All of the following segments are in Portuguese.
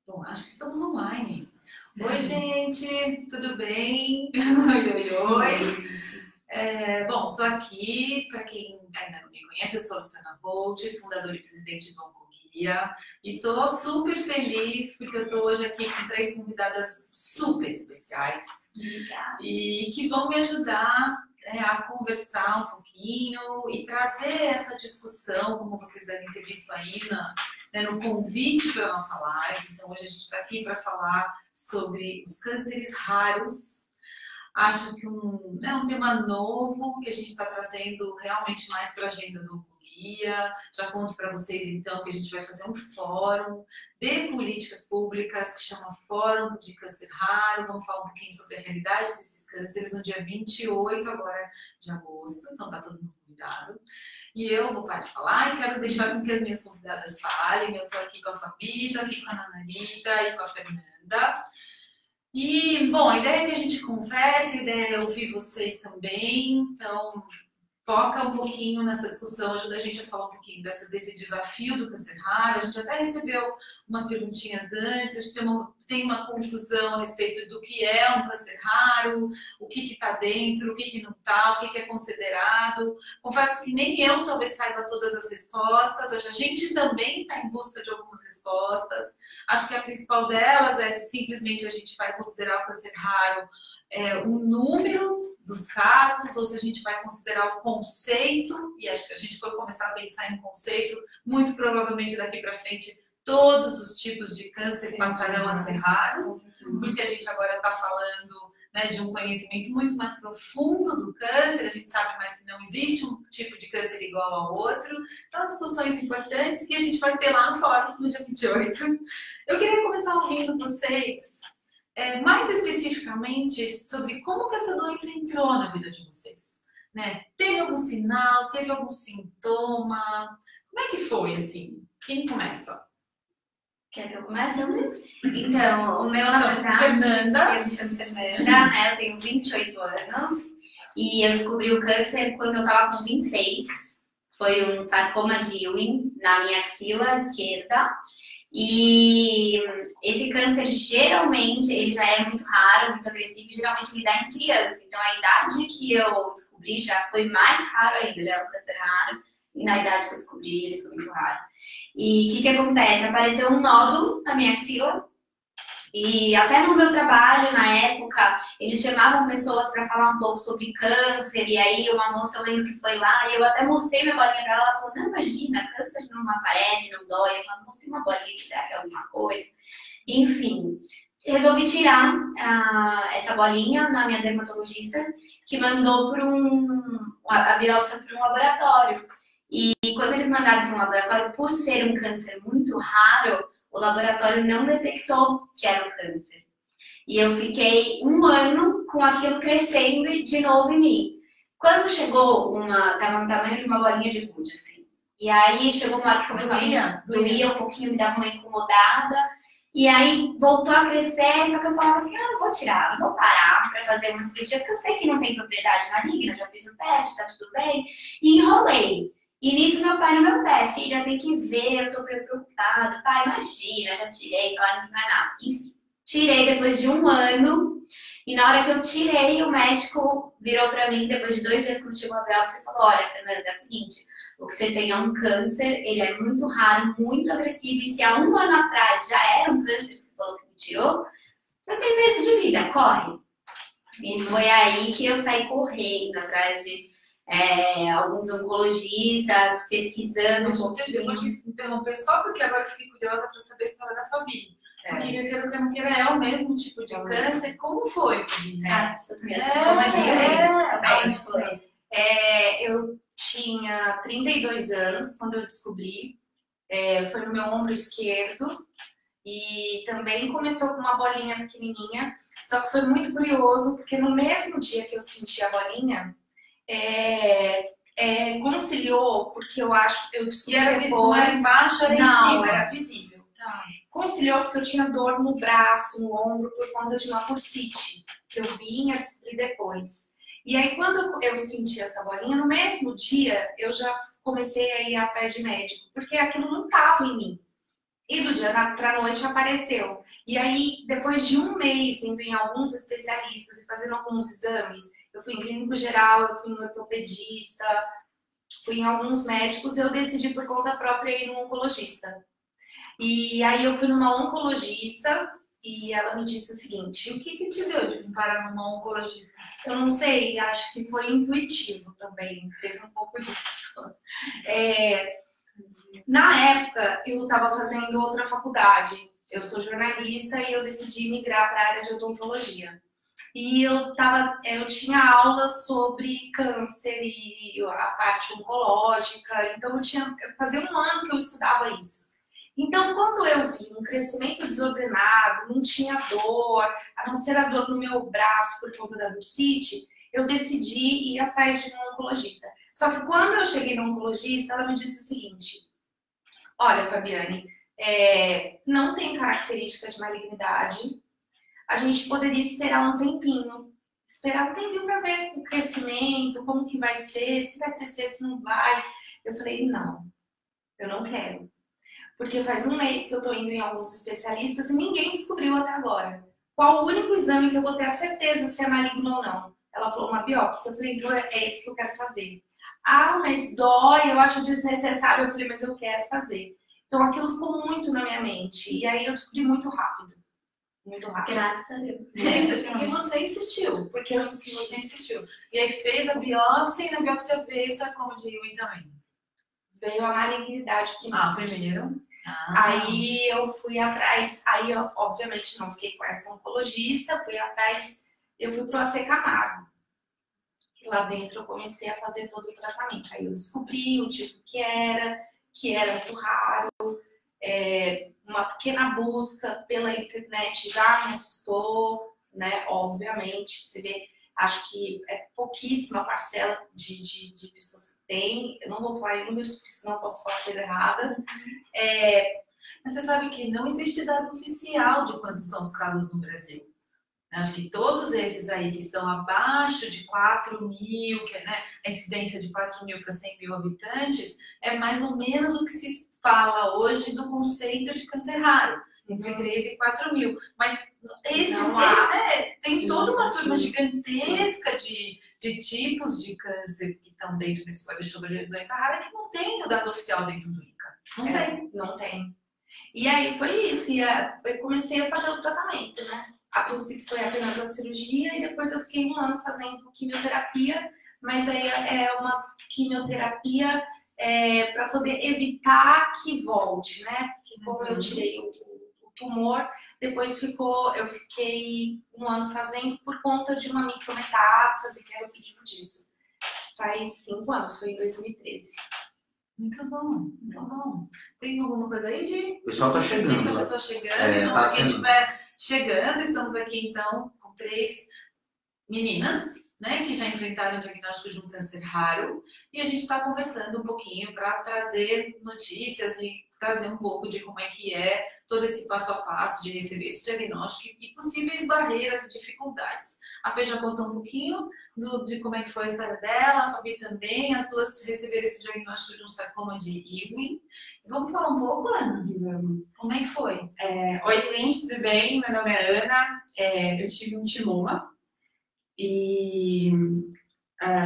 Bom, acho que estamos online. Oi, gente, tudo bem? Oi, oi, oi. Bom, estou aqui, para quem ainda não me conhece, eu sou a Luciana Voltes, fundadora e presidente do Oncoguia, e estou super feliz porque eu estou hoje aqui com 3 convidadas super especiais. Obrigada. E que vão me ajudar a conversar um pouquinho e trazer essa discussão, como vocês devem ter visto aí no convite para a nossa live. Então, hoje a gente está aqui para falar sobre os cânceres raros. Acho que um tema novo que a gente está trazendo realmente mais para a agenda do Oncoguia. Já conto para vocês, então, que a gente vai fazer um fórum de políticas públicas que chama Fórum de Câncer Raro. Vamos falar um pouquinho sobre a realidade desses cânceres no dia 28 agora de agosto. Então, está todo mundo convidado. E eu vou parar de falar e quero deixar com que as minhas convidadas falem. Eu estou aqui com a Fabi, estou aqui com a Nanarita e com a Fernanda. E, bom, a ideia é que a gente converse, a ideia é ouvir vocês também. Então, foca um pouquinho nessa discussão, ajuda a gente a falar um pouquinho desse desafio do câncer raro. A gente até recebeu umas perguntinhas antes, acho que tem uma confusão a respeito do que é um câncer raro, o que está dentro, o que não está, o que é considerado. Confesso que nem eu talvez saiba todas as respostas, a gente também está em busca de algumas respostas. Acho que a principal delas é se simplesmente a gente vai considerar o câncer raro um número dos casos, ou se a gente vai considerar o conceito, e acho que a gente for começar a pensar em conceito, muito provavelmente daqui para frente todos os tipos de câncer passarão a ser raros, porque a gente agora está falando de um conhecimento muito mais profundo do câncer, a gente sabe mais que não existe um tipo de câncer igual ao outro. Então, discussões importantes que a gente vai ter lá no fórum no dia 28. Eu queria começar ouvindo vocês, mais especificamente, sobre como que essa doença entrou na vida de vocês. Teve algum sinal? Teve algum sintoma? Como é que foi, assim? Quem começa? Quer que eu comece? Então, o meu, na verdade, Fernanda. Eu me chamo Fernanda, né? Eu tenho 28 anos e eu descobri o câncer quando eu estava com 26. Foi um sarcoma de Ewing na minha axila esquerda. E esse câncer, geralmente, ele já é muito raro, muito agressivo, e geralmente ele dá em criança. Então, a idade que eu descobri já foi mais raro ainda, já é um câncer raro. E na idade que eu descobri, ele foi muito raro. E o que acontece? Apareceu um nódulo na minha axila. E até no meu trabalho, na época, eles chamavam pessoas para falar um pouco sobre câncer. E aí uma moça, eu lembro que foi lá, e eu até mostrei minha bolinha para ela. Ela falou, não, imagina, câncer não aparece, não dói. Eu falei, mostrei uma bolinha, será que é alguma coisa? Enfim, resolvi tirar essa bolinha na minha dermatologista, que mandou a biópsia para um laboratório. E quando eles mandaram para um laboratório, por ser um câncer muito raro, o laboratório não detectou que era um câncer. E eu fiquei 1 ano com aquilo crescendo de novo em mim. Quando chegou estava no tamanho de uma bolinha de gude, assim. E aí chegou uma hora que começou a doía um pouquinho, me dava uma incomodada. E aí voltou a crescer, só que eu falava assim, não vou tirar, não vou parar para fazer uma cirurgia, porque eu sei que não tem propriedade maligna, já fiz o teste, tá tudo bem. E enrolei. E nisso meu pai no meu pé, filha, tem que ver, eu tô meio preocupada. Pai, imagina, já tirei, falaram que não é nada. Enfim, tirei depois de 1 ano. E na hora que eu tirei, o médico virou pra mim, depois de 2 dias, quando chegou a biópsia, e falou, olha, Fernanda, é o seguinte, o que você tem é um câncer, ele é muito raro, muito agressivo. E se há 1 ano atrás já era um câncer que você falou que me tirou, você tem meses de vida, corre. E foi aí que eu saí correndo atrás de alguns oncologistas, pesquisando um pouquinho. Eu vou te interromper só porque agora eu fiquei curiosa para saber a história da família. Porque eu quero que não queira é o mesmo tipo de câncer. Como foi, família? Isso mesmo. Como foi? Eu tinha 32 anos quando eu descobri. Foi no meu ombro esquerdo. E também começou com uma bolinha pequenininha. Só que foi muito curioso, porque no mesmo dia que eu senti a bolinha, conciliou, porque eu descobri depois. Não era embaixo, era em cima? Não, era visível. Tá. Conciliou porque eu tinha dor no braço, no ombro, por conta de uma bursite, que eu vim a descobrir depois. E aí, quando eu senti essa bolinha, no mesmo dia, eu já comecei a ir atrás de médico, porque aquilo não estava em mim. E do dia para noite apareceu. E aí, depois de um mês indo em alguns especialistas e fazendo alguns exames, eu fui em clínico geral, eu fui em ortopedista, fui em alguns médicos, eu decidi por conta própria ir no oncologista. E aí eu fui numa oncologista e ela me disse o seguinte: o que te deu de parar numa oncologista? Eu não sei, acho que foi intuitivo também, teve um pouco disso. Na época, eu estava fazendo outra faculdade. Eu sou jornalista e eu decidi migrar para a área de odontologia. E eu tinha aulas sobre câncer e a parte oncológica. Então, fazia um ano que eu estudava isso. Então, quando eu vi um crescimento desordenado, não tinha dor, a não ser a dor no meu braço por conta da bursite, eu decidi ir atrás de um oncologista. Só que quando eu cheguei no oncologista, ela me disse o seguinte: olha, Fabiane, não tem característica de malignidade, a gente poderia esperar um tempinho para ver o crescimento, como que vai ser, se vai crescer, se não vai. Eu falei, não, eu não quero. Porque faz um mês que eu estou indo em alguns especialistas e ninguém descobriu até agora. Qual o único exame que eu vou ter a certeza se é maligno ou não? Ela falou, uma biópsia. Eu falei, então é esse que eu quero fazer. Ah, mas dói, eu acho desnecessário. Eu falei, mas eu quero fazer. Então aquilo ficou muito na minha mente. E aí eu descobri muito rápido. Muito rápido. Graças a Deus. E você insistiu. Porque eu insisti. Você insistiu. E aí fez a biópsia e na biópsia veio sarcoma de Ewing também. Veio a malignidade primeiro. Aí eu fui atrás, aí eu obviamente não fiquei com essa oncologista, eu fui pro AC Camargo. E lá dentro eu comecei a fazer todo o tratamento. Aí eu descobri o tipo que era muito raro, uma pequena busca pela internet já me assustou, né? Obviamente, você vê, acho que é pouquíssima parcela de pessoas que tem. Eu não vou falar em números, porque senão eu posso falar coisa errada. Mas você sabe que não existe dado oficial de quantos são os casos no Brasil. Acho que todos esses aí que estão abaixo de 4 mil, que é, né, a incidência de 4 mil para 100 mil habitantes, é mais ou menos o que se fala hoje do conceito de câncer raro, entre 3 e 4 mil. Mas esses tem toda uma turma gigantesca de tipos de câncer que estão dentro desse guarda-chuva de doença rara que não tem o dado oficial dentro do INCA. Não tem. E aí foi isso. E eu comecei a fazer o tratamento, né? A princípio foi apenas a cirurgia e depois eu fiquei um ano fazendo quimioterapia, mas aí é uma quimioterapia para poder evitar que volte, né? Porque como eu tirei o tumor, depois eu fiquei um ano fazendo por conta de uma micrometástase, que era o perigo disso. Faz 5 anos, foi em 2013. Muito bom, muito bom. Tem alguma coisa aí de... O pessoal tá chegando. Tem pessoa chegando. Tá Quem estiver chegando, estamos aqui então com 3 meninas, né, que já enfrentaram o diagnóstico de um câncer raro. E a gente está conversando um pouquinho para trazer notícias e trazer um pouco de como é que é todo esse passo a passo de receber esse diagnóstico e possíveis barreiras e dificuldades. A Fê já contou um pouquinho de como é que foi a história dela, a Fabi também, as duas receberam esse diagnóstico de um sarcoma de Ewing. Vamos falar um pouco, Ana? Como é que foi? Oi, gente, tudo bem? Meu nome é Ana, eu tive um timoma e,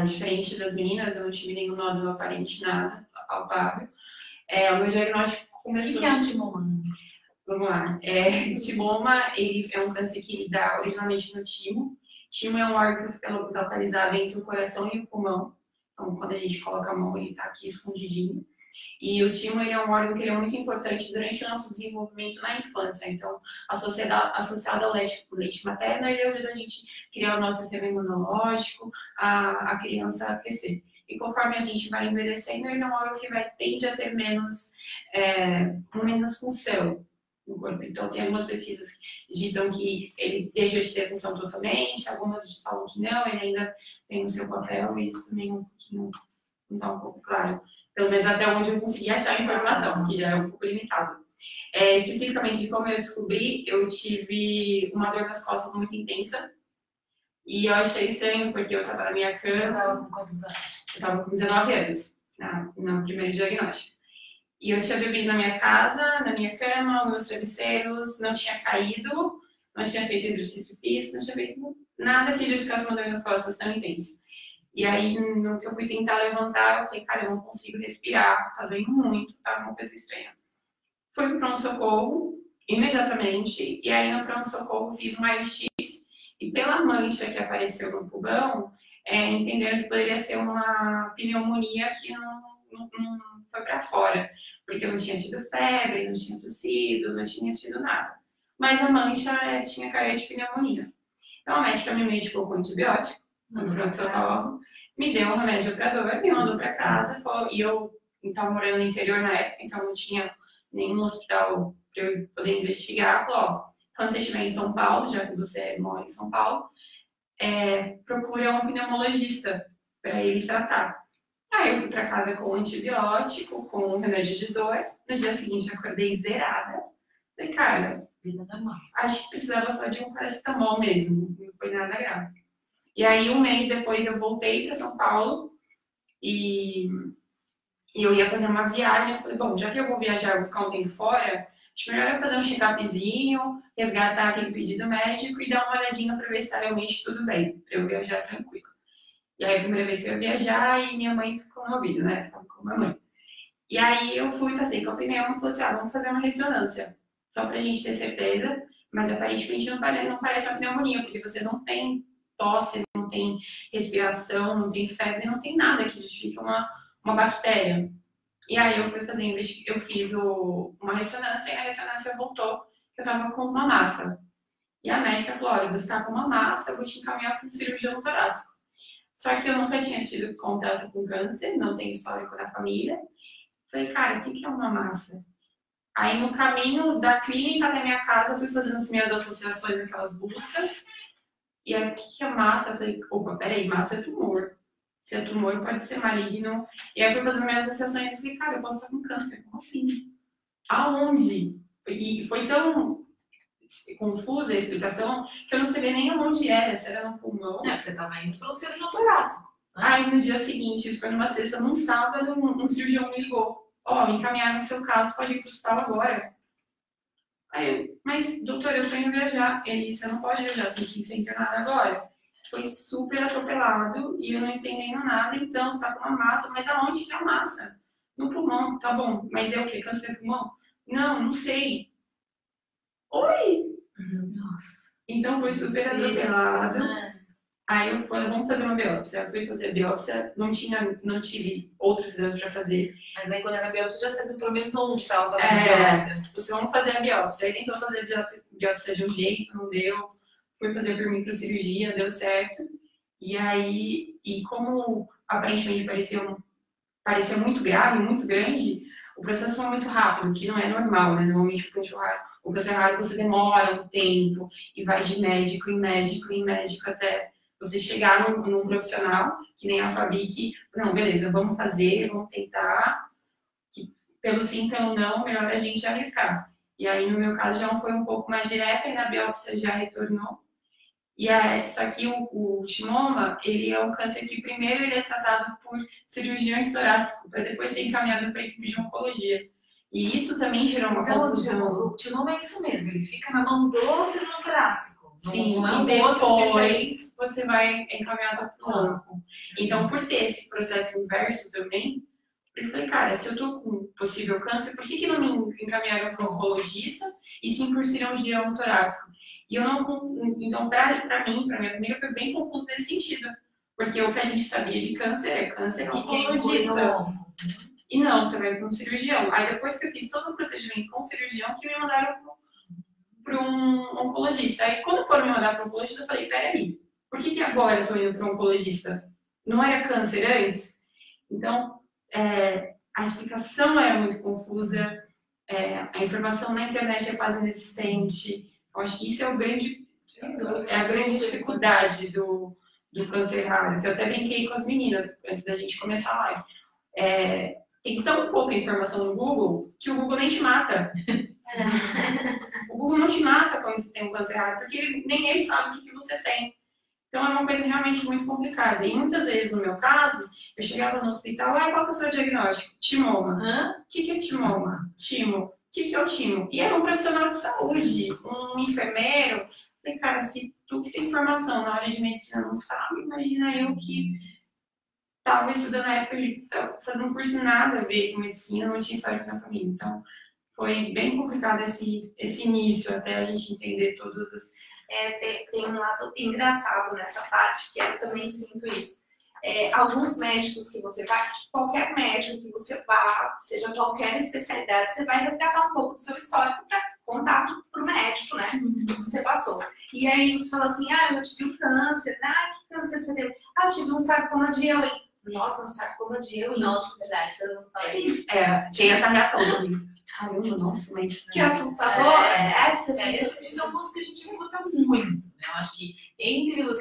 diferente das meninas, eu não tive nenhum nódulo aparente, nada, palpável. O meu diagnóstico começou... O que é um timoma? Vamos lá. Timoma, ele é um câncer que dá originalmente no timo. Timo é um órgão que fica localizado entre o coração e o pulmão. Então, quando a gente coloca a mão, ele está aqui escondidinho. E o timo ele é um órgão que é muito importante durante o nosso desenvolvimento na infância. Então, associado ao leite materno, ele ajuda a gente a criar o nosso sistema imunológico, a criança a crescer. E conforme a gente vai envelhecendo, ele é um órgão que tende a ter menos função no corpo. Então, tem algumas pesquisas que ditam que ele deixa de ter função totalmente, algumas falam que não, ele ainda tem o seu papel, e isso também não está um pouco claro. Pelo menos até onde eu consegui achar a informação, que já é um pouco limitado. Especificamente de como eu descobri, eu tive uma dor nas costas muito intensa. E eu achei estranho, porque eu estava na minha cama. Você estava com quantos anos? Eu estava com 19 anos, no primeiro diagnóstico. E eu tinha dormido na minha casa, na minha cama, meus travesseiros, não tinha caído, não tinha feito exercício físico, não tinha feito nada que justificasse uma dor nas costas tão intensa. E aí, no que eu fui tentar levantar, eu falei, cara, eu não consigo respirar, tá doendo muito, tá uma coisa estranha. Fui pro pronto-socorro, imediatamente, e aí no pronto-socorro fiz um raio-x, e pela mancha que apareceu no pulmão, entenderam que poderia ser uma pneumonia que não foi para fora, porque eu não tinha tido febre, não tinha tossido, não tinha tido nada. Mas a mancha tinha cara de pneumonia. Então a médica me medicou com antibiótico, no pronto-socorro, me deu um remédio para dor, me mandou para casa, e eu estava morando no interior na época, então não tinha nenhum hospital para eu poder investigar. Falou, ó, quando você estiver em São Paulo, já que você mora em São Paulo, procura um pneumologista para ele tratar. Aí eu fui para casa com antibiótico, com remédio de dor. No dia seguinte acordei zerada. Falei, cara, vida normal. Acho que precisava só de um paracetamol mesmo, não foi nada grave. E aí um mês depois eu voltei para São Paulo e eu ia fazer uma viagem. Eu falei, bom, já que eu vou viajar, vou ficar um tempo fora, acho melhor eu fazer um check-upzinho, resgatar aquele pedido médico e dar uma olhadinha para ver se tá realmente tudo bem, para eu viajar tranquilo. E aí a primeira vez que eu ia viajar, e minha mãe ficou no ouvido, né? Estava com a minha mãe. E aí eu fui, passei com a pneumo e falei assim, vamos fazer uma ressonância, só pra gente ter certeza, mas aparentemente não parece uma pneumonia, porque você não tem tosse, não tem respiração, não tem febre, não tem nada que justifique uma bactéria. E aí eu fui fazer, eu fiz uma ressonância, e a ressonância voltou que eu tava com uma massa. E a médica falou, olha, você tá com uma massa, eu vou te encaminhar para um cirurgião torácico. Só que eu nunca tinha tido contato com câncer, não tem histórico na família. Falei, cara, o que é uma massa? Aí no caminho da clínica até minha casa, eu fui fazendo as minhas associações, aquelas buscas. E aí, o que é massa? Eu falei, opa, peraí, massa é tumor. Se é tumor, pode ser maligno. E aí eu fui fazendo minhas associações e falei, cara, eu posso estar com câncer. Como assim? Aonde? Porque foi tão confusa a explicação que eu não sabia nem onde era, se era no pulmão. Não, você estava indo para o cirurgião torácico. Aí no dia seguinte, isso foi numa sexta, num sábado, um cirurgião me ligou. Me encaminharam no seu caso, pode ir para o hospital agora. Aí eu, mas doutor, eu tô indo viajar. Ele, você não pode viajar sem ser internado agora. Foi super atropelado e eu não entendendo nada, então você tá com uma massa, mas aonde que é a massa? No pulmão, tá bom, mas é o quê? Câncer de pulmão? Não sei. Oi! Nossa. Então foi super atropelado. Aí eu falei, vamos fazer uma biópsia. Eu fui fazer a biópsia, não tive outros exames para fazer. Mas aí quando era biópsia, já sabia pelo menos onde estava fazendo a biópsia. Você vamos fazer a biópsia. Aí tentou fazer a biópsia de um jeito, não deu. Fui fazer por microcirurgia, deu certo. E aí, como aparentemente parecia muito grave, muito grande, o processo foi muito rápido, que não é normal, né? Normalmente o câncer raro você demora um tempo e vai de médico em médico em médico até você chegar num profissional, que nem a Fabi, que, não, beleza, vamos fazer, vamos tentar, que pelo sim, pelo não, melhor a gente arriscar. E aí, no meu caso, já foi um pouco mais direto, e na biópsia já retornou. E só que o timoma, ele é um câncer que primeiro ele é tratado por cirurgiões torácicos, para depois ser encaminhado para a equipe de oncologia. E isso também gerou uma confusão. O timoma é isso mesmo, ele fica na mão do cirurgião torácico. Sim, e depois você vai encaminhado para o onco. Então, por ter esse processo inverso também, eu falei, cara, se eu tô com possível câncer, por que não me encaminharam para um oncologista e sim por cirurgião torácico? E eu não, então, para mim, para minha família, foi bem confuso nesse sentido. Porque o que a gente sabia de câncer é câncer oncologista. E não, você vai para um cirurgião. Aí depois que eu fiz todo o procedimento com o cirurgião, que me mandaram para um oncologista. Aí quando foram me mandar para um oncologista, eu falei, peraí, por que agora eu estou indo para um oncologista? Não era câncer antes? Então, a explicação era muito confusa, a informação na internet é quase inexistente. Eu acho que isso é a grande dificuldade do câncer raro, que eu até brinquei com as meninas antes da gente começar a live. Tem tão pouca informação no Google que o Google nem te mata. O Google não te mata quando você tem um câncer raro, porque nem ele sabe o que você tem. Então é uma coisa realmente muito complicada. E muitas vezes, no meu caso, eu chegava no hospital, qual que é o seu diagnóstico? Timoma. O que é timoma? Timo. O que é o timo? E era um profissional de saúde, um enfermeiro. Falei, cara, se tu que tem formação na área de medicina não sabe, imagina eu que estava estudando na época de fazendo um curso nada a ver com medicina, não tinha história na família. Então, foi bem complicado esse início, até a gente entender todos os... Tem um lado engraçado nessa parte, que eu também sinto isso. Alguns médicos que você vai, qualquer médico que você vá, seja qualquer especialidade, você vai resgatar um pouco do seu histórico para contar pro médico, né? O que você passou. E aí você fala assim, eu tive um câncer, que câncer você teve? Eu tive um sarcoma de Ewing. Nossa, um sarcoma de Ewing. Nossa, verdade, todo mundo fala. Sim. Tinha essa reação também. Caramba, nossa, mas... Que assustador. Esse é um ponto que a gente escuta muito, né? Eu acho que entre os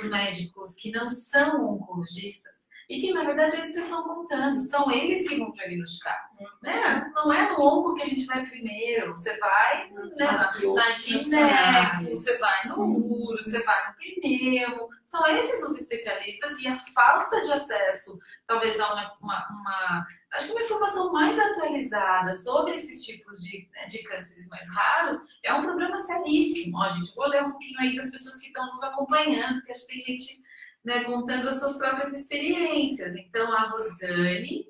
médicos que não são oncologistas, e que na verdade esses estão contando, são eles que vão diagnosticar, né? Não é no onco que a gente vai primeiro, você vai na gineco, você vai no uro, você vai no pneu, são esses os especialistas, e a falta de acesso, talvez a acho que uma informação mais atualizada sobre esses tipos de cânceres mais raros é um problema seríssimo. Ó, gente, vou ler um pouquinho aí das pessoas que estão nos acompanhando, porque acho que tem gente, né, contando as suas próprias experiências. Então, a Rosane,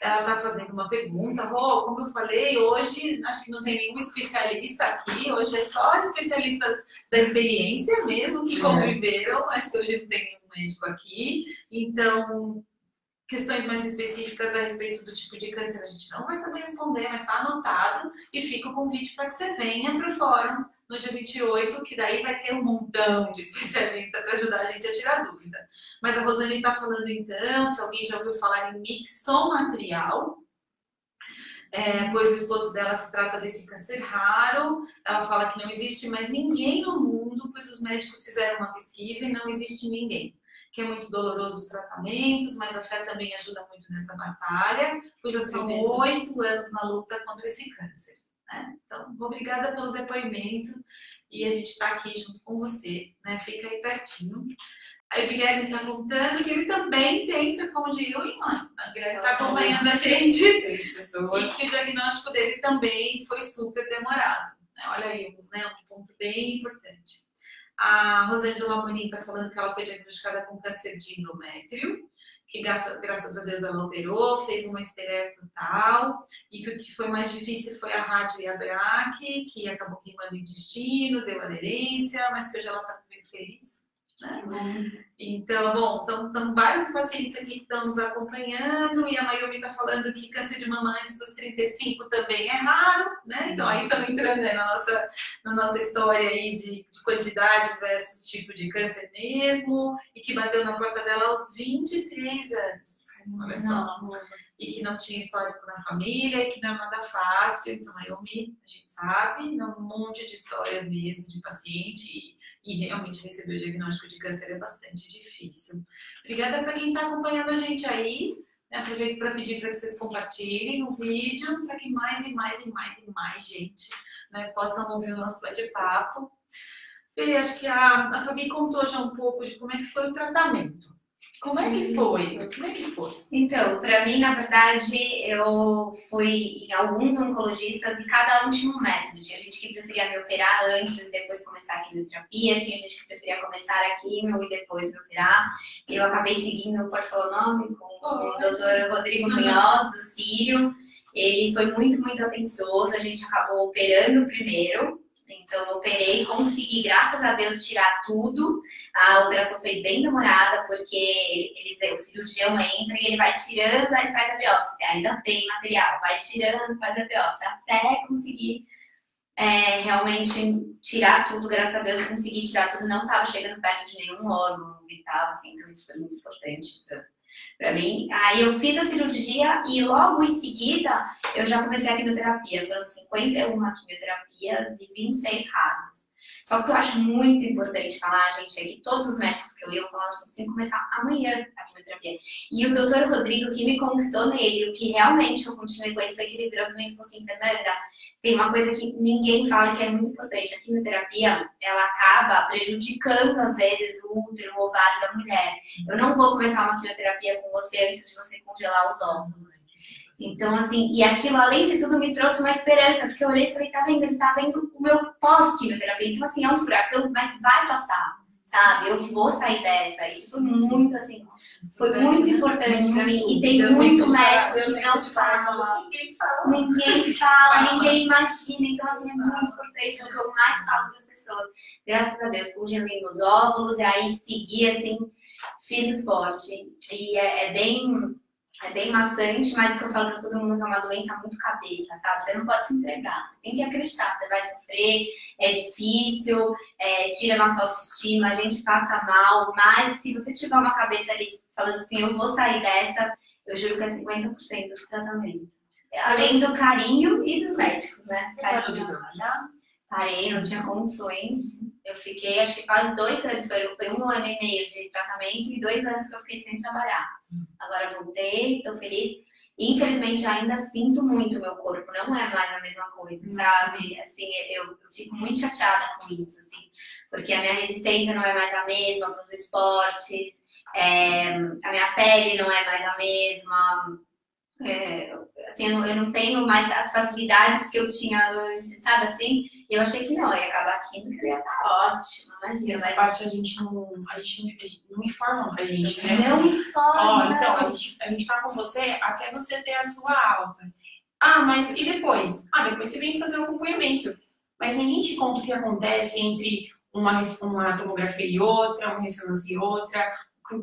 ela está fazendo uma pergunta. Como eu falei, hoje acho que não tem nenhum especialista aqui, hoje é só especialistas da experiência mesmo que conviveram. Acho que hoje não tem nenhum médico aqui. Então, questões mais específicas a respeito do tipo de câncer a gente não vai saber responder, mas está anotado, e fica o convite para que você venha para o fórum no dia 28, que daí vai ter um montão de especialistas para ajudar a gente a tirar dúvida. Mas a Rosane está falando então, se alguém já ouviu falar em mixomatrial, pois o esposo dela se trata desse câncer raro. Ela fala que não existe mais ninguém no mundo, pois os médicos fizeram uma pesquisa e não existe ninguém. Que é muito doloroso os tratamentos, mas a fé também ajuda muito nessa batalha, pois já são 8 anos na luta contra esse câncer, né? Então, obrigada pelo depoimento, e a gente está aqui junto com você, né? Fica aí pertinho. Aí o Guilherme está contando que ele também tem sarcoma de Ewing. O Guilherme está acompanhando a gente, e que o diagnóstico dele também foi super demorado, né? Olha aí, né? Um ponto bem importante. A Rosângela Amorim está falando que ela foi diagnosticada com câncer de endométrio, que graças a Deus ela operou, fez uma esterectotal, e que o que foi mais difícil foi a rádio e a braque, que acabou queimando o intestino, deu aderência, mas que hoje ela está vivendo feliz, né? Então, bom, são vários pacientes aqui que estão nos acompanhando, e a Mayumi está falando que câncer de mama antes dos 35 também é raro, né? Então aí estamos entrando na nossa história aí de quantidade versus tipo de câncer mesmo, e que bateu na porta dela aos 23 anos, olha só, e que não tinha histórico na família, e que não é nada fácil. Então, Mayumi, a gente sabe, um monte de histórias mesmo de paciente, e realmente receber o diagnóstico de câncer é bastante difícil. Obrigada para quem está acompanhando a gente aí. Aproveito para pedir para que vocês compartilhem o vídeo, para que mais gente, né, possam ouvir o nosso bate-papo. E acho que a Fabi contou já um pouco de como é que foi o tratamento. Como é que foi? Então, para mim, na verdade, eu fui em alguns oncologistas e cada um tinha um método. Tinha gente que preferia me operar antes e depois começar a quimioterapia, tinha gente que preferia começar a quimio e depois me operar. Eu acabei seguindo, pode falar o nome, com o Dr. Rodrigo Munhoz, do Sírio. Ele foi muito, muito atencioso, a gente acabou operando primeiro. Então, eu operei, consegui, graças a Deus, tirar tudo. A operação foi bem demorada, porque o cirurgião entra e ele vai tirando, aí faz a biópsia. Ainda tem material, vai tirando, faz a biópsia, até conseguir realmente tirar tudo. Graças a Deus, eu consegui tirar tudo, não estava chegando perto de nenhum órgão vital, assim, então isso foi muito importante para mim. Aí eu fiz a cirurgia e logo em seguida eu já comecei a quimioterapia. Foram 51 quimioterapias e 26 rádios. Só que eu acho muito importante falar, gente, é que todos os médicos que eu ia, eu falava assim, tem que começar amanhã a quimioterapia. E o doutor Rodrigo, o que me conquistou nele, o que realmente eu continuei com ele, foi que ele virou pra mim e falou assim, Fernanda, tem uma coisa que ninguém fala que é muito importante. A quimioterapia, ela acaba prejudicando, às vezes, o útero, o ovário da mulher. Eu não vou começar uma quimioterapia com você antes de você congelar os óvulos. Então, assim, e aquilo, além de tudo, me trouxe uma esperança, porque eu olhei e falei, tá vendo? Ele tá vendo o meu pós-quimioterapia. Então, assim, é um furacão, mas vai passar, sabe? Eu vou sair dessa. Isso foi muito, assim, foi muito importante pra mim. E tem muito médico que não fala. Ninguém fala, ninguém imagina. Então, assim, é muito importante. É o que eu mais falo para as pessoas. Graças a Deus, congelei meus óvulos, e aí segui, assim, firme e forte. E é bem maçante, mas o que eu falo pra todo mundo é uma doença muito cabeça, sabe? Você não pode se entregar, você tem que acreditar, você vai sofrer, é difícil, tira nossa autoestima, a gente passa mal, mas se você tiver uma cabeça ali falando assim, eu vou sair dessa, eu juro que é 50% do tratamento. Além do carinho e dos médicos, né? Você parou de trabalhar? Parei, não tinha condições. Eu fiquei, acho que quase 2 anos, foi 1 ano e meio de tratamento e 2 anos que eu fiquei sem trabalhar. Agora voltei, tô feliz. Infelizmente, ainda sinto muito o meu corpo, não é mais a mesma coisa, sabe? Assim, eu fico muito chateada com isso, assim, porque a minha resistência não é mais a mesma para os esportes, a minha pele não é mais a mesma. Assim, eu não tenho mais as facilidades que eu tinha antes, sabe assim? E eu achei que não, ia acabar aqui, porque eu ia estar ótima, imagina. Essa parte a gente não informa pra gente, né? Não informa. Então, a gente tá com você até você ter a sua alta. Ah, mas e depois? Ah, depois você vem fazer o acompanhamento. Mas ninguém te conta o que acontece entre uma tomografia e outra, uma ressonância e outra,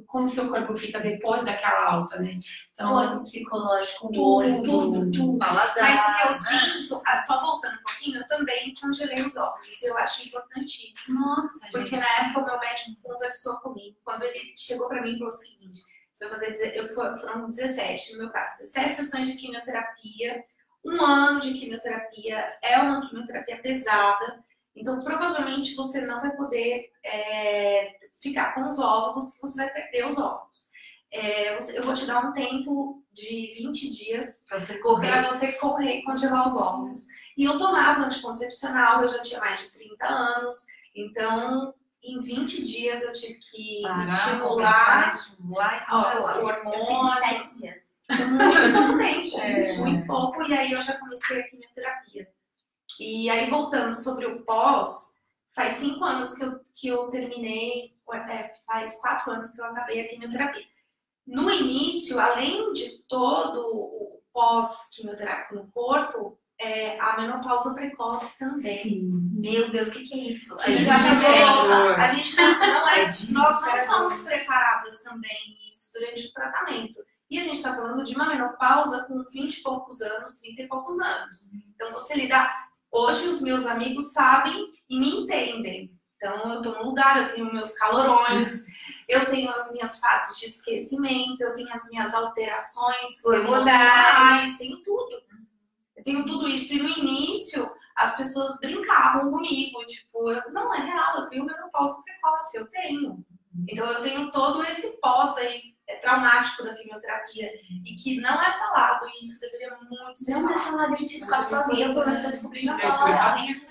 como o seu corpo fica depois daquela alta, né? Então, corpo psicológico, tudo. Mas o que eu sinto, só voltando um pouquinho, eu também congelei os óvulos. Eu acho importantíssimo. Nossa, porque na época o meu médico conversou comigo. Quando ele chegou pra mim e falou o seguinte: você vai fazer, foram 17, no meu caso, 17 sessões de quimioterapia, 1 ano de quimioterapia, é uma quimioterapia pesada. Então, provavelmente você não vai poder ficar com os óvulos, que você vai perder os óvulos. Eu vou te dar um tempo de 20 dias para você correr e congelar os óvulos. E eu tomava anticoncepcional, eu já tinha mais de 30 anos, então em 20 dias eu tive que estimular e congelar. O hormônio. 7 dias. Muito pouco tempo, muito pouco, e aí eu já comecei a quimioterapia. E aí, voltando sobre o pós, faz 5 anos que eu terminei, faz 4 anos que eu acabei a quimioterapia. No início, além de todo o pós-quimioterapia no corpo, a menopausa precoce também. Sim. Meu Deus, o que é isso? A gente nós não somos preparadas também nisso durante o tratamento. E a gente está falando de uma menopausa com 20 e poucos anos, 30 e poucos anos. Então, você lidar... Hoje, os meus amigos sabem e me entendem. Então, eu estou no lugar, eu tenho meus calorões, eu tenho as minhas fases de esquecimento, eu tenho as minhas alterações hormonais, tenho tudo. Eu tenho tudo isso. E no início, as pessoas brincavam comigo, tipo, não, é real, eu tenho menopausa precoce, eu tenho. Então, eu tenho todo esse pós aí, traumático da quimioterapia, e que não é falado, e isso deveria muito ser falado. Não é falado, a gente descobre sozinha, eu descobri na eu sozinha,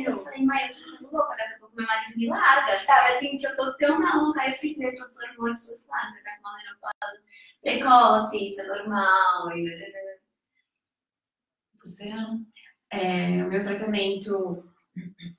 eu falei, mãe, eu tô ficando louca, daqui a pouco meu marido me larga, sabe, assim, que eu tô tão maluca, aí eu fico vendo todos os hormônios, você tá com uma menopausa precoce, isso é normal, Você, o meu tratamento,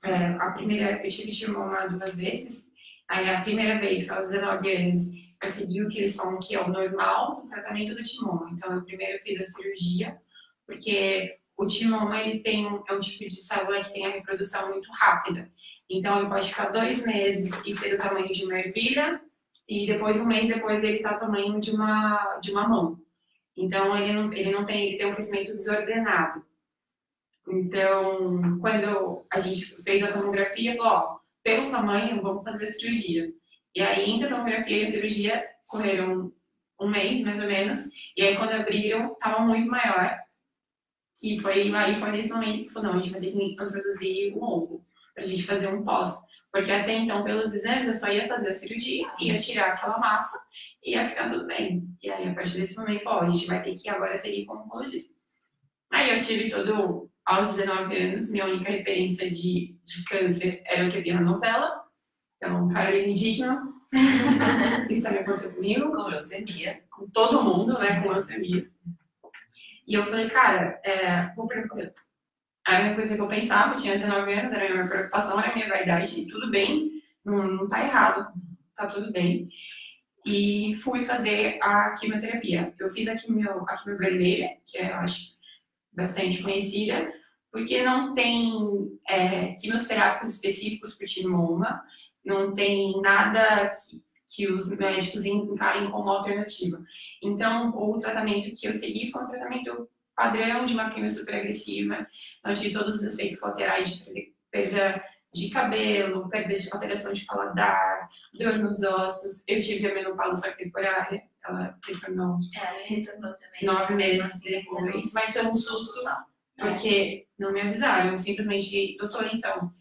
eu tive timoma 2 vezes. Aí, a primeira vez, aos 19 anos, eu segui o que eles falam que é o normal do tratamento do timoma. Então, eu primeiro fiz a cirurgia, porque o timoma ele é um tipo de célula que tem a reprodução muito rápida. Então, ele pode ficar 2 meses e ser do tamanho de uma ervilha, e depois, 1 mês depois, ele tá o tamanho de uma mão. Então, ele tem um crescimento desordenado. Então, quando a gente fez a tomografia, falou, pelo tamanho, vamos fazer a cirurgia. E aí, entre a tomografia e a cirurgia, correram 1 mês, mais ou menos. E aí, quando abriram, estava muito maior. Foi nesse momento que falou, não, a gente vai ter que introduzir o ovo. pra gente fazer um pós. Porque até então, pelos exames, eu só ia fazer a cirurgia, ia tirar aquela massa e ia ficar tudo bem. E aí, a partir desse momento, ó, a gente vai ter que agora seguir como oncologista. Aí eu tive todo, aos 19 anos, minha única referência de câncer era o que eu via na novela. Então, Caroline Dickman, isso também aconteceu comigo. Com leucemia. Com todo mundo, né, com leucemia. E eu falei, cara, vou perder o cabelo. Era a única coisa que eu pensava, tinha 19 anos, era a minha preocupação, era a minha vaidade, e tudo bem, não tá errado, tá tudo bem. E fui fazer a quimioterapia. Eu fiz a quimio vermelha, que eu acho bastante conhecida, porque não tem quimioterápicos específicos para timoma, não tem nada que os médicos encarem como alternativa. Então, o tratamento que eu segui foi um tratamento padrão de uma quimio super agressiva, não tive todos os efeitos colaterais de perda de cabelo, perda de alteração de paladar, dor nos ossos. Eu tive a menopausa só que temporária, ela retornou. Ela retornou também. 9 meses depois, mas foi um susto, não, porque não me avisaram, eu simplesmente disse, doutor, então,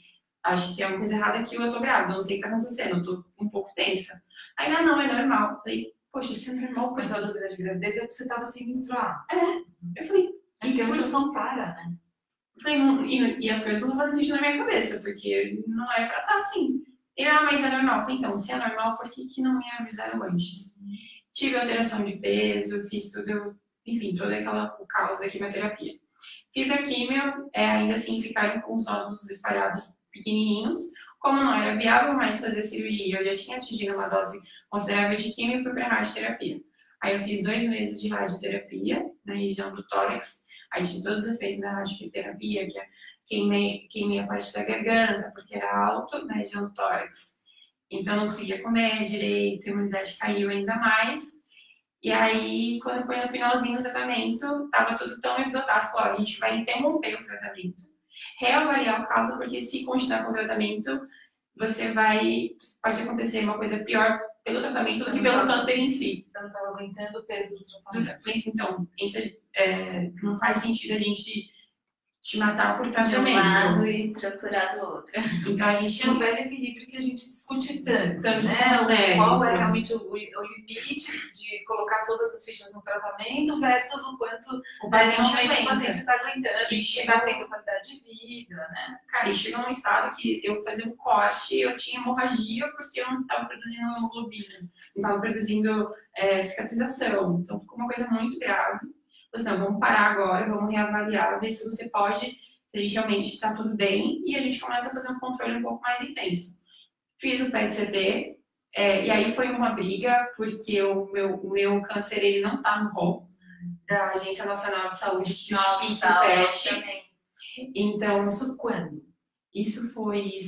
acho que tem uma coisa errada aqui, eu tô grávida, não sei o que tá acontecendo, eu tô um pouco tensa. Aí, não, é normal. Eu falei, poxa, isso é normal. Mas a dúvida de gravidez é porque você tava sem menstruar. Eu falei, porque a menstruação para, né? Eu falei, e as coisas não fazem sentido na minha cabeça, porque não é pra estar assim. E, mas é normal. Eu falei, então, se é normal, por que não me avisaram antes? Tive alteração de peso, fiz tudo, enfim, o caos da quimioterapia. Fiz a quimio, ainda assim ficaram com os nódulos espalhados pequenininhos. Como não era viável mais fazer cirurgia, eu já tinha atingido uma dose considerável de quimio e fui para radioterapia. Aí eu fiz 2 meses de radioterapia na região do tórax. Aí tive todos os efeitos da radioterapia, que queimei a parte da garganta, porque era alto na região do tórax. Então não conseguia comer direito, a imunidade caiu ainda mais. E aí, quando foi no finalzinho do tratamento, estava tudo tão esgotado, falou, a gente vai interromper o tratamento, reavaliar o caso, porque se continuar com o tratamento, pode acontecer uma coisa pior pelo tratamento do que pelo câncer em si. Você não estava aguentando o peso do tratamento. Então, não faz sentido a gente te matar por tratamento. De um lado e procurar do outro. Então a gente é um velho equilíbrio que a gente discute tanto, né? Médicos. Qual é realmente o limite de colocar todas as fichas no tratamento versus o quanto o paciente está aguentando e está tendo qualidade de vida, né? Cara, e chegou num estado que eu fazia um corte e eu tinha hemorragia porque eu não estava produzindo hemoglobina, não estava produzindo cicatrização. Então ficou uma coisa muito grave. Não, vamos parar agora, vamos reavaliar, ver se você pode, se a gente realmente está tudo bem, e a gente começa a fazer um controle um pouco mais intenso. Fiz o PET-CT, e aí foi uma briga, porque o meu câncer ele não está no rol da Agência Nacional de Saúde que justifica o PET. Então, isso quando? Isso foi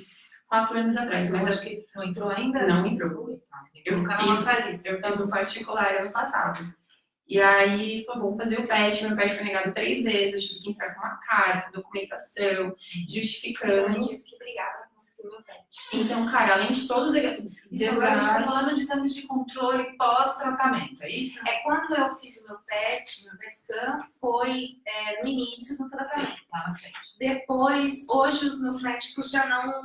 4 anos atrás, mas acho que não entrou ainda? Não entrou. Eu fiz no particular ano passado. E aí, falou, vamos fazer o PET. Meu PET foi negado 3 vezes, tive que entrar com uma carta, documentação, justificando. Eu também tive que brigar para conseguir meu PET. Então, cara, além de todos os... Isso agora a gente está falando de exames de controle pós-tratamento, é isso? Quando eu fiz o meu PET scan, foi no início do tratamento. Sim, lá na frente. Depois, hoje os meus médicos já não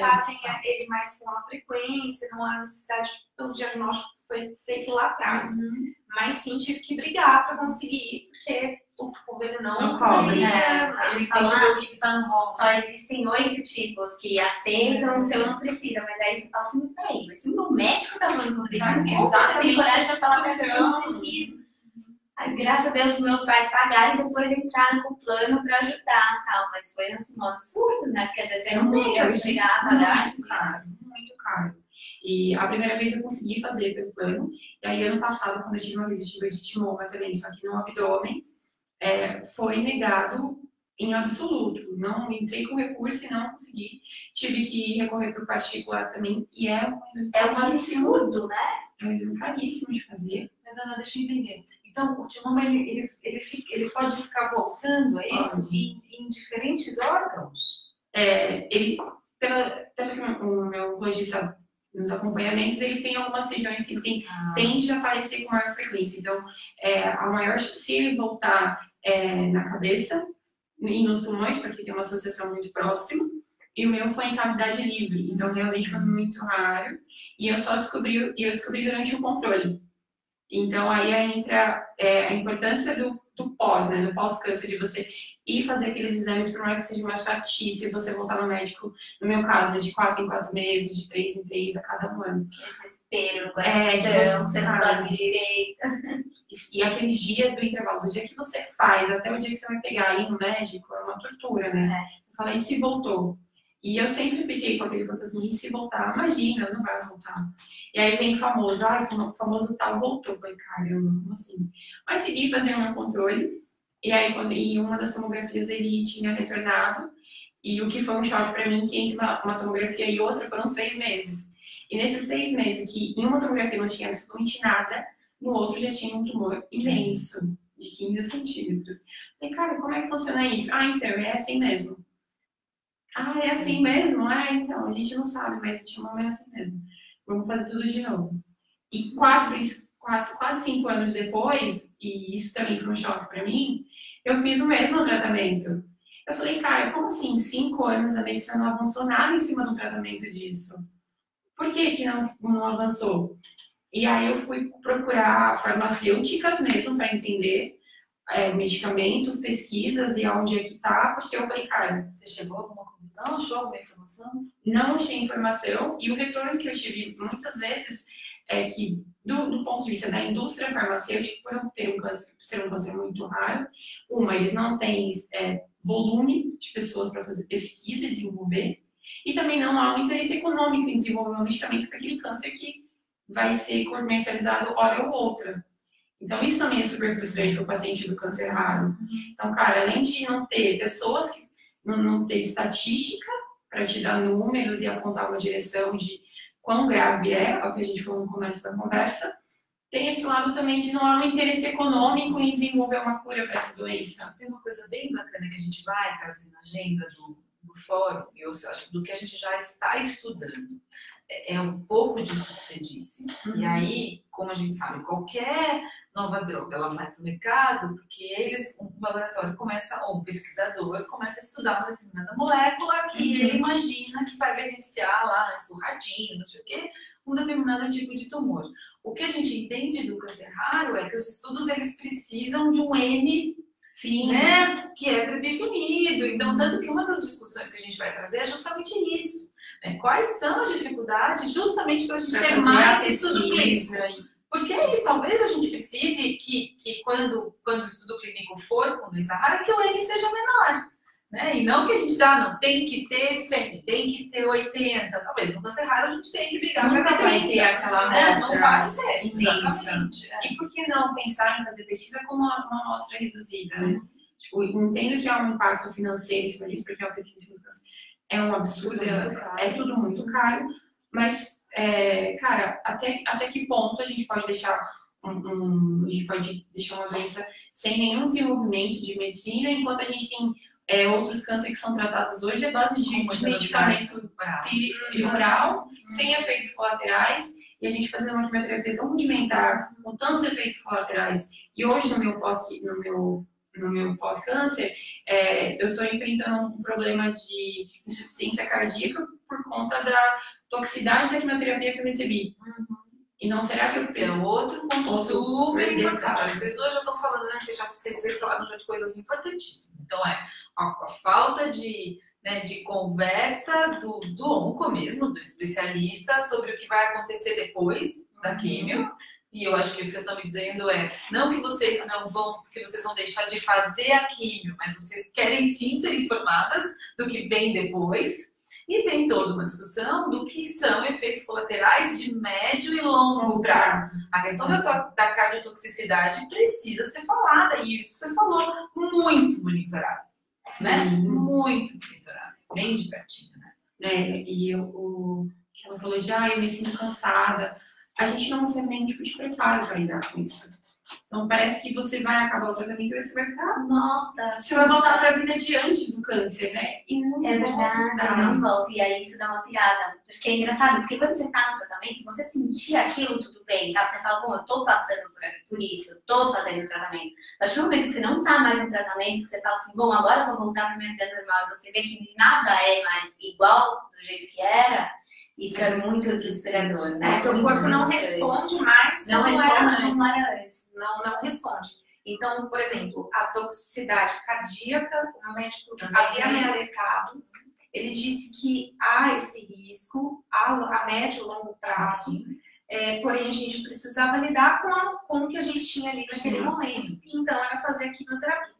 fazem ele mais com a frequência, não há necessidade pelo diagnóstico que foi feito lá atrás. Mas sim, tive que brigar para conseguir, porque o governo não cobre. Eles falam, só existem 8 tipos que aceitam, o seu não precisa. Mas aí você fala assim, mas peraí, mas se o meu médico tá falando que não precisa, como você tem coragem de falar que não precisa? Aí, graças a Deus, meus pais pagaram e depois entraram com o plano para ajudar, tal. Mas foi assim, um absurdo, né? Porque às vezes você não tem como chegar a pagar. Muito caro. E a primeira vez eu consegui fazer pelo plano, e aí ano passado, quando eu tive uma visita de timoma também, só que no abdômen, foi negado em absoluto. Não entrei com recurso e não consegui. Tive que recorrer para o particular também, e é um absurdo, né? É um exame caríssimo de fazer. Mas Ana, deixa eu entender. Então, o timoma, ele pode ficar voltando, é isso? Em diferentes órgãos? Pelo que o meu oncologista nos acompanhamentos, ele tem algumas regiões que ele tende a aparecer com maior frequência. Então, a maior, se ele voltar na cabeça e nos pulmões, porque tem uma associação muito próxima, e o meu foi em cavidade livre, então realmente foi muito raro, e eu descobri durante o controle. Então aí entra a importância do pós, né, do pós-câncer, de você ir fazer aqueles exames, por mais que seja uma chatice, você voltar no médico, no meu caso, de 4 em 4 meses, de 3 em 3 a cada um ano. Desespero, coração, você não dorme dorme direito. E aqueles dias do intervalo, do dia que você faz, até o dia que você vai pegar aí no médico, é uma tortura, né? Você fala, e se voltou? E eu sempre fiquei com aquele fantasma, e se voltar? Imagina, não vai voltar. E aí vem famoso, o famoso tal voltou. Eu falei, caramba, como assim? Mas segui fazendo meu controle, e aí em uma das tomografias ele tinha retornado, e o que foi um choque pra mim, que entre uma tomografia e outra foram 6 meses. E nesses 6 meses, que em uma tomografia não tinha absolutamente nada, no outro já tinha um tumor imenso, de 15 centímetros. Falei, cara, como é que funciona isso? Ah, então, é assim mesmo. Ah, é assim mesmo? Então, a gente não sabe, mas o tumor é assim mesmo. Vamos fazer tudo de novo. E quase 5 anos depois, e isso também foi um choque pra mim, eu fiz o mesmo tratamento. Eu falei, cara, como assim? 5 anos a medicina não avançou nada em cima do tratamento disso? Por que não avançou? E aí eu fui procurar farmacêuticas mesmo para entender medicamentos, pesquisas e aonde é que tá, porque eu falei, cara, Você chegou a alguma conclusão? Achou alguma informação? não achei informação, e o retorno que eu tive muitas vezes é que, do ponto de vista da indústria farmacêutica, por eu ter ser um câncer muito raro, eles não têm volume de pessoas para fazer pesquisa e desenvolver, e também não há um interesse econômico em desenvolver um medicamento para aquele câncer que vai ser comercializado hora ou outra. Então, isso também é super frustrante para o paciente do câncer raro. Então, cara, além de não ter pessoas que não ter estatística para te dar números e apontar uma direção de quão grave é o que a gente falou no começo da conversa, tem esse lado também de não há um interesse econômico em desenvolver uma cura para essa doença. Tem uma coisa bem bacana que a gente vai trazer na agenda do fórum, eu acho, do que a gente já está estudando. É um pouco disso que você disse. E aí, como a gente sabe, qualquer nova droga ela vai para o mercado porque um laboratório ou um pesquisador começa a estudar uma determinada molécula que ele imagina que vai beneficiar lá, o radinho, não sei o quê, um determinado tipo de tumor. O que a gente entende do câncer raro é que os estudos eles precisam de um N, Sim, né, que é predefinido. Então, tanto que uma das discussões que a gente vai trazer é justamente isso. Quais são as dificuldades justamente para a gente ter mais estudo clínico? Porque é isso, talvez a gente precise que quando o estudo clínico for com doença rara, que o N seja menor. Né? E não que a gente não tem que ter 100, tem que ter 80. Talvez no câncer raro a gente tem que brigar para ter aquela amostra. Não vai ser, exatamente. E por que não pensar em fazer pesquisa com uma amostra reduzida? Né? Tipo, entendo que há um impacto financeiro em cima disso, porque a pesquisa em câncer é um absurdo, é tudo muito caro, mas, cara, até que ponto a gente pode deixar a gente pode deixar uma doença sem nenhum desenvolvimento de medicina, enquanto a gente tem outros cânceres que são tratados hoje à base de medicamento oral, sem efeitos colaterais, e a gente fazer uma quimioterapia tão rudimentar, com tantos efeitos colaterais. E hoje, no meu pós-câncer, eu estou enfrentando um problema de insuficiência cardíaca por conta da toxicidade da quimioterapia que eu recebi. E não será que eu tenho outro ponto super importante. Vocês dois já estão falando, né? Vocês falaram já de coisas importantíssimas. Então, a falta de conversa do onco mesmo, do especialista, sobre o que vai acontecer depois da químio. E eu acho que o que vocês estão me dizendo não que vocês vão deixar de fazer a químio, mas vocês querem sim ser informadas do que vem depois. E tem toda uma discussão do que são efeitos colaterais de médio e longo prazo. A questão da cardiotoxicidade precisa ser falada, e isso você falou, muito monitorado. Né? Muito monitorado, bem de pertinho. Né? E ela falou de, eu me sinto cansada. A gente não recebe nenhum tipo de preparo para lidar com isso. Então parece que você vai acabar o tratamento e você vai ficar. Nossa, Você vai voltar para a vida de antes do câncer, né? E não é volta. verdade, não volta. E aí isso dá uma pirada. Porque é engraçado, porque quando você tá no tratamento, você sentir aquilo tudo bem, sabe? Você fala, bom, eu tô passando por isso, eu tô fazendo tratamento. A partir do momento que você não tá mais em tratamento, que você fala assim, bom, agora eu vou voltar pra minha vida normal, e você vê que nada é mais igual do jeito que era, isso é muito desesperador, né? Porque o corpo não responde mais Não como responde era como era antes. Não responde. Então, por exemplo, a toxicidade cardíaca, o meu médico havia me alertado, ele disse que há esse risco a médio e longo prazo, porém a gente precisava lidar com o que a gente tinha ali naquele momento, então era fazer a quimioterapia.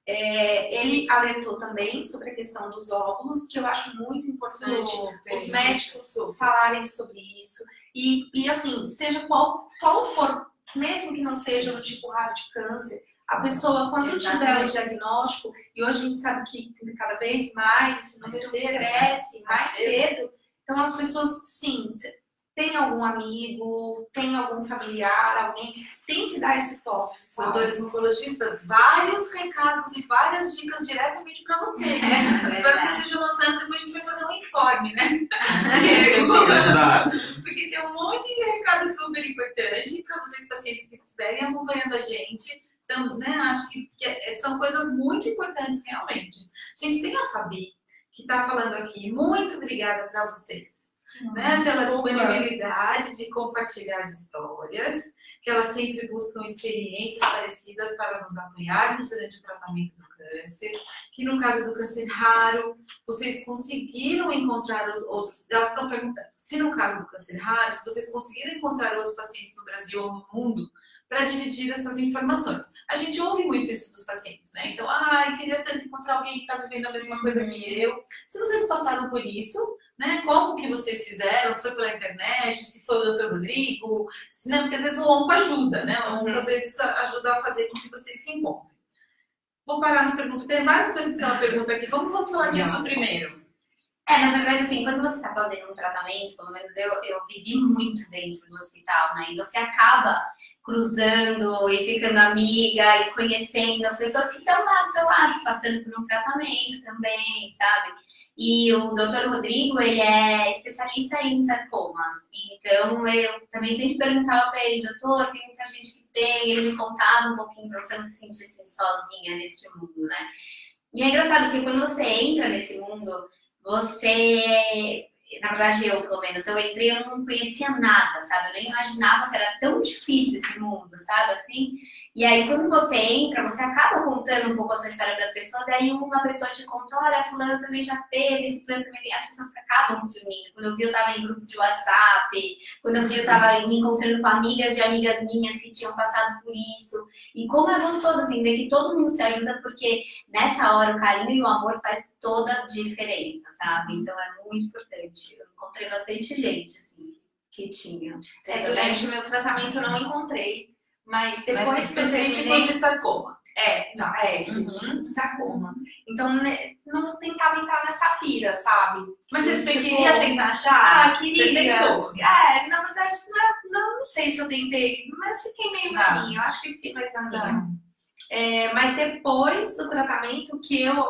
Ele alertou também sobre a questão dos óvulos, que eu acho muito importante os médicos falarem sobre isso, e assim, seja qual for, mesmo que não seja no tipo raro de câncer, a pessoa, quando tiver o diagnóstico, e hoje a gente sabe que cada vez mais esse número cresce mais cedo, então as pessoas, sim, tem algum amigo, tem algum familiar, alguém, tem que dar esse toque, sabe? Doutores oncologistas, vários recados e várias dicas diretamente para você. Espero que você esteja notando, depois a gente vai fazer um informe, né? Porque tem um monte de recado super importante para vocês, pacientes que estiverem acompanhando a gente. Então, né, acho que são coisas muito importantes realmente. Gente, tem a Fabi, que está falando aqui. Muito obrigada para vocês. Né, pela disponibilidade de compartilhar as histórias, que elas sempre buscam experiências parecidas para nos apoiarmos durante o tratamento do câncer, que no caso do câncer raro, vocês conseguiram encontrar outros, elas estão perguntando, se no caso do câncer raro, se vocês conseguiram encontrar outros pacientes no Brasil ou no mundo para dividir essas informações. A gente ouve muito isso dos pacientes, né? Então, queria tanto encontrar alguém que está vivendo a mesma coisa que eu. Se vocês passaram por isso, né? Como que vocês fizeram? Se foi pela internet, se foi o Dr. Rodrigo, não, porque às vezes o onco ajuda, né? O onco às vezes ajuda a fazer com que vocês se encontrem. Vou parar na pergunta, tem várias coisas que ela pergunta aqui, vamos falar disso primeiro. Na verdade, assim, quando você está fazendo um tratamento, pelo menos eu vivi muito dentro do hospital, né? E você acaba cruzando e ficando amiga e conhecendo as pessoas que estão lá do seu lado, passando por um tratamento também, sabe? E o Dr. Rodrigo, ele é especialista em sarcomas. Então, eu também sempre perguntava para ele, doutor, tem muita gente que tem, ele me contava um pouquinho para você não se sentir assim, sozinha nesse mundo, né? E é engraçado porque quando você entra nesse mundo, você, na verdade eu pelo menos, eu entrei, eu não conhecia nada, sabe? Eu nem imaginava que era tão difícil esse mundo, sabe? Assim, e aí quando você entra, você acaba contando um pouco a sua história para as pessoas, e aí uma pessoa te conta, olha, fulano também já teve, esse plano também tem, as pessoas acabam se unindo. Quando eu vi, eu tava em grupo de WhatsApp, quando eu vi, eu tava me encontrando com amigas de amigas minhas que tinham passado por isso. E como é gostoso, assim, ver que todo mundo se ajuda, porque nessa hora o carinho e o amor faz toda a diferença, sabe? Então é muito importante. Eu encontrei bastante gente, assim, que tinha. Durante o meu tratamento eu não encontrei, mas depois que eu específico terminei... de sarcoma. Específico de sarcoma. Então, não tentava entrar nessa pira, sabe? Mas você queria tentar achar? Queria. Você tentou? Na verdade, não sei se eu tentei, mas fiquei meio na minha. Eu acho que fiquei mais na minha. Mas depois do tratamento que eu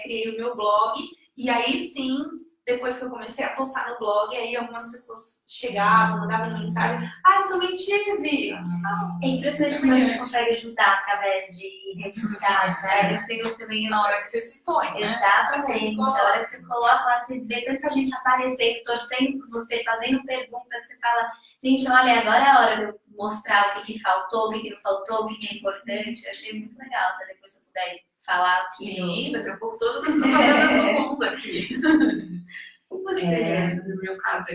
criei o meu blog, e aí sim, depois que eu comecei a postar no blog, aí algumas pessoas chegavam, mandavam mensagem, eu também tive. É impressionante como a gente consegue ajudar através de redes sociais, né? Eu tenho também... Na hora que você se expõe, né? Exatamente, a hora que você coloca lá, você vê tanta gente aparecer, torcendo por você, fazendo perguntas, você fala, gente, olha, agora é a hora de eu mostrar o que faltou, o que não faltou, o que é importante. Eu achei muito legal, tá? Depois você puder falar aqui. Sim, daqui a pouco todas as propagandas do mundo aqui. No meu caso,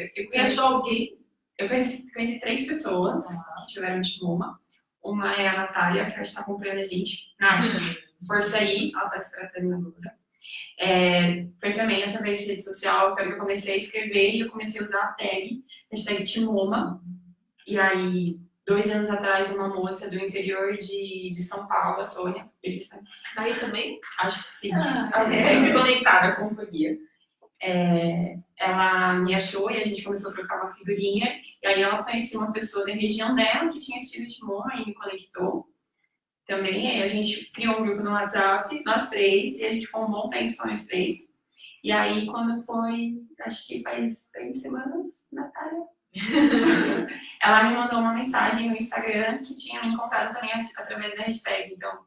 eu conheci 3 pessoas que tiveram timoma. Uma é a Natália, que está acompanhando a gente. Força aí, ela está se tratando agora. Foi também através de rede social que eu comecei a escrever e eu comecei a usar a hashtag timoma. E aí, 2 anos atrás, uma moça do interior de São Paulo, a Sônia, Daí também? Acho que sim. Sempre conectada à companhia. ela me achou e a gente começou a trocar uma figurinha. E aí ela conhecia uma pessoa da região dela que tinha tido timoma e me conectou também. Aí a gente criou um grupo no WhatsApp, nós três, e a gente ficou um bom tempo só nós três. E aí quando foi, acho que faz 3 semanas, Natália, ela me mandou uma mensagem no Instagram que tinha me encontrado também através da hashtag. Então,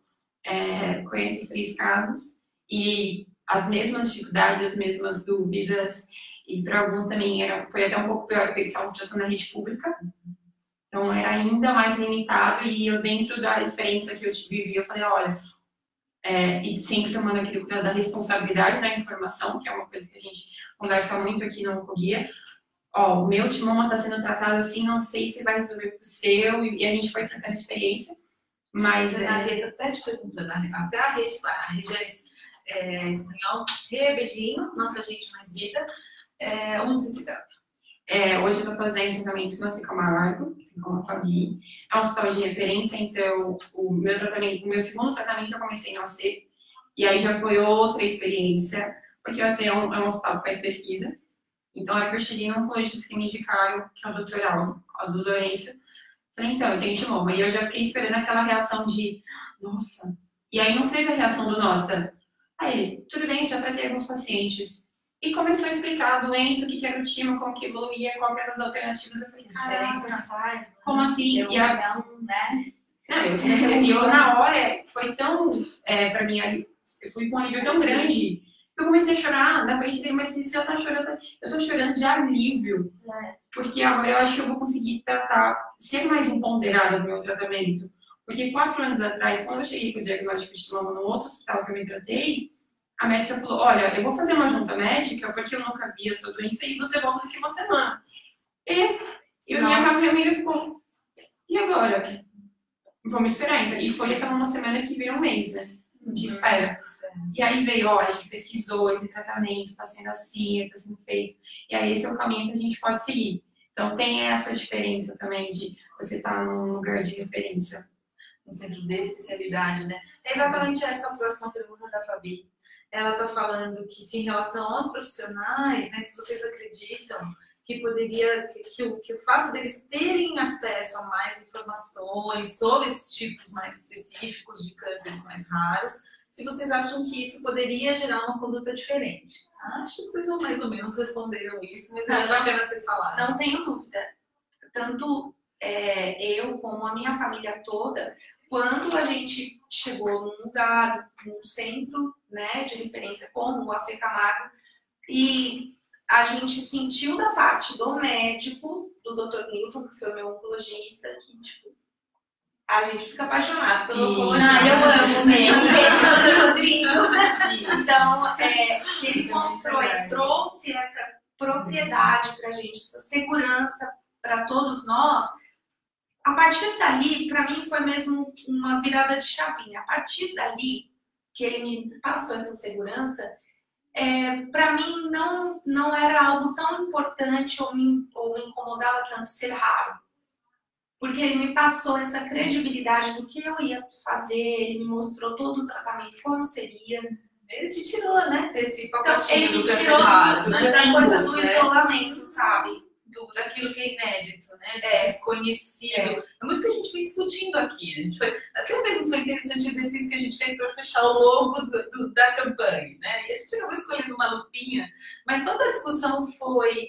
conheço os 3 casos e as mesmas dificuldades, as mesmas dúvidas, e para alguns também foi até um pouco pior, porque eles estavam tratando na rede pública, então era ainda mais limitado, e eu, dentro da experiência que eu vivi, eu falei, olha, e sempre tomando aquele cuidado da responsabilidade da informação, que é uma coisa que a gente conversa muito aqui no Oncoguia. O meu timoma está sendo tratado assim, não sei se vai resolver pro seu, e a gente foi trocando experiência, mas... Até te perguntando, até a Regiões Espanhol, Beijinho, Nossa Gente Mais Vida, onde você se trata? Hoje eu estou fazendo tratamento no Camargo, assim como a Fabi. É um hospital de referência, então o meu segundo tratamento eu comecei no AC, e aí já foi outra experiência, porque o AC é um hospital que faz pesquisa. Então, a hora que eu cheguei no oncologista que me indicaram, que é o Dr. Aldo Lourenço, falei, então, eu tenho timoma. E eu já fiquei esperando aquela reação de, nossa. E aí não teve a reação do nossa. Aí ele, tudo bem, já tratei alguns pacientes. E começou a explicar a doença, o que era o timo, como que evoluía, quais eram as alternativas. Eu falei, caraca, como assim? Eu na hora, foi tão, pra mim, eu fui com um alívio tão grande. Eu comecei a chorar na frente dele, mas se eu tô chorando, eu tô chorando de alívio. Porque agora eu acho que eu vou conseguir ser mais empoderada no meu tratamento. Porque 4 anos atrás, quando eu cheguei com o diagnóstico de timoma no outro hospital que eu me tratei, a médica falou, olha, eu vou fazer uma junta médica porque eu nunca vi a sua doença e você volta daqui uma semana. E minha família ficou, e agora? Vamos esperar, então. E foi aquela uma semana que veio um mês, né? De espera. E aí veio, a gente pesquisou esse tratamento, está sendo assim, está sendo feito. E aí esse é o caminho que a gente pode seguir. Então tem essa diferença também de você estar num lugar de referência. No centro de especialidade, né? É exatamente essa a próxima pergunta da Fabi. Ela está falando que, se em relação aos profissionais, né, se vocês acreditam que o fato deles terem acesso a mais informações sobre esses tipos mais específicos de cânceres mais raros, se vocês acham que isso poderia gerar uma conduta diferente. Acho que vocês já mais ou menos responderam isso, mas é bacana vocês falarem. Não tenho dúvida. Tanto eu como a minha família toda, quando a gente chegou num lugar, num centro, né, de referência como o AC Camargo, e a gente sentiu da parte do médico, do Dr. Newton, que foi o meu oncologista, que, tipo, a gente fica apaixonado pelo oncologista. Eu amo mesmo. Beijo, Dr. Rodrigo. Então, que ele mostrou e trouxe essa propriedade pra gente, essa segurança para todos nós. A partir dali, para mim, foi mesmo uma virada de chavinha. A partir dali, que ele me passou essa segurança, para mim não era algo tão importante ou me incomodava tanto ser raro. Porque ele me passou essa credibilidade do que eu ia fazer, ele me mostrou todo o tratamento, como seria. Ele te tirou, né, desse pacotinho. Então, ele me tirou da coisa do isolamento, sabe? Daquilo que é inédito, né? Desconhecido. É muito o que a gente vem discutindo aqui. Até mesmo foi interessante o exercício que a gente fez para fechar o logo da campanha, né? E a gente acabou escolhendo uma lupinha, mas toda a discussão foi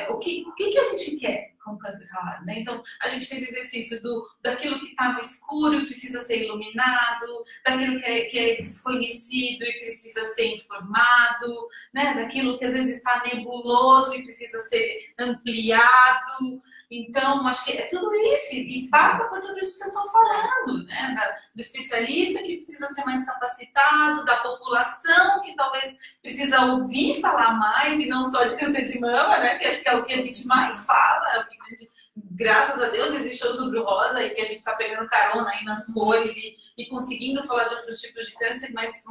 o que a gente quer com o câncer raro, né? Então, a gente fez o exercício daquilo que está no escuro e precisa ser iluminado, daquilo que é desconhecido e precisa ser informado, né? Daquilo que às vezes está nebuloso e precisa ser ampliado. Então, acho que é tudo isso, e passa por tudo isso que vocês estão falando, né? Do especialista que precisa ser mais capacitado, da população que talvez precisa ouvir falar mais, e não só de câncer de mama, né? Que acho que é o que a gente mais fala, é o que a gente, graças a Deus existe o Outubro Rosa, e que a gente está pegando carona aí nas cores e conseguindo falar de outros tipos de câncer, mas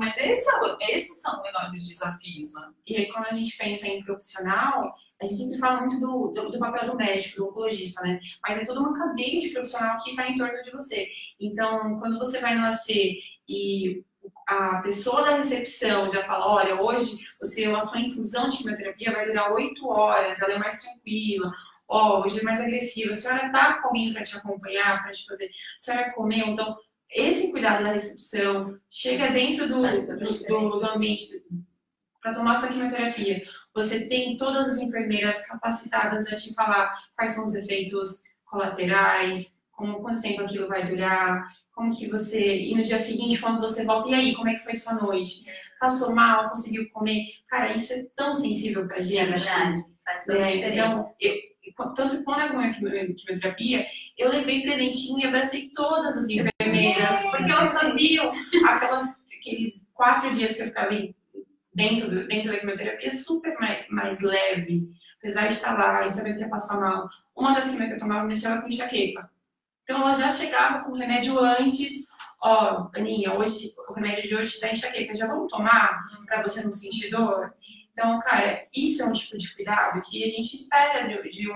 esses são enormes desafios, né? E aí, quando a gente pensa em profissional, a gente sempre fala muito do papel do médico, do oncologista, né? Mas é toda uma cadeia de profissional que está em torno de você. Então, quando você vai no AC e a pessoa da recepção já fala, olha, hoje a sua infusão de quimioterapia vai durar 8 horas, ela é mais tranquila, hoje é mais agressiva, a senhora tá com alguém para te acompanhar, para te fazer, a senhora comeu, então esse cuidado da recepção chega dentro do ambiente para tomar sua quimioterapia. Você tem todas as enfermeiras capacitadas a te falar quais são os efeitos colaterais, quanto tempo aquilo vai durar, como que você... E no dia seguinte, quando você volta, e aí, como é que foi sua noite? Passou mal? Conseguiu comer? Cara, isso é tão sensível pra gente. É verdade, faz toda a diferença. Então, tanto quando eu ganhei quimioterapia, eu levei presentinho e abracei todas as enfermeiras, porque elas faziam aqueles 4 dias que eu ficava dentro da quimioterapia super mais leve, apesar de estar lá e saber que ia passar mal. Uma das quimios que eu tomava me deixava com enxaqueca. Então ela já chegava com o remédio antes, ó, Aninha, hoje, o remédio de hoje dá enxaqueca, já vamos tomar para você não sentir dor? Então, cara, isso é um tipo de cuidado que a gente espera de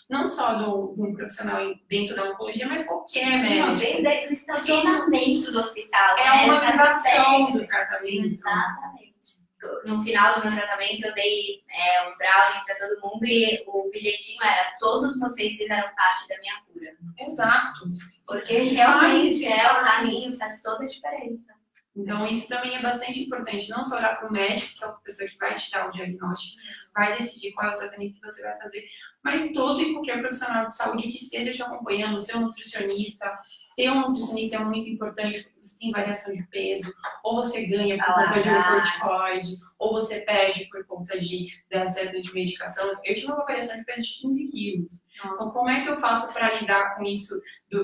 não só de um profissional dentro da oncologia, mas qualquer médico. Desde o estacionamento do hospital. É a humanização do tratamento. Exatamente. No final do meu tratamento, eu dei um brownie para todo mundo e o bilhetinho era: todos vocês fizeram parte da minha cura. Exato. Porque realmente o caminho faz toda a diferença. Então, isso também é bastante importante, não só olhar para o médico, que é a pessoa que vai te dar o diagnóstico, vai decidir qual é o tratamento que você vai fazer, mas todo e qualquer profissional de saúde que esteja te acompanhando, o seu nutricionista. Ter um nutricionista é muito importante, porque você tem variação de peso, ou você ganha por conta de um corticoide, ou você perde por conta de excesso de medicação. Eu tive uma variação de peso de 15 quilos. Então, como é que eu faço para lidar com isso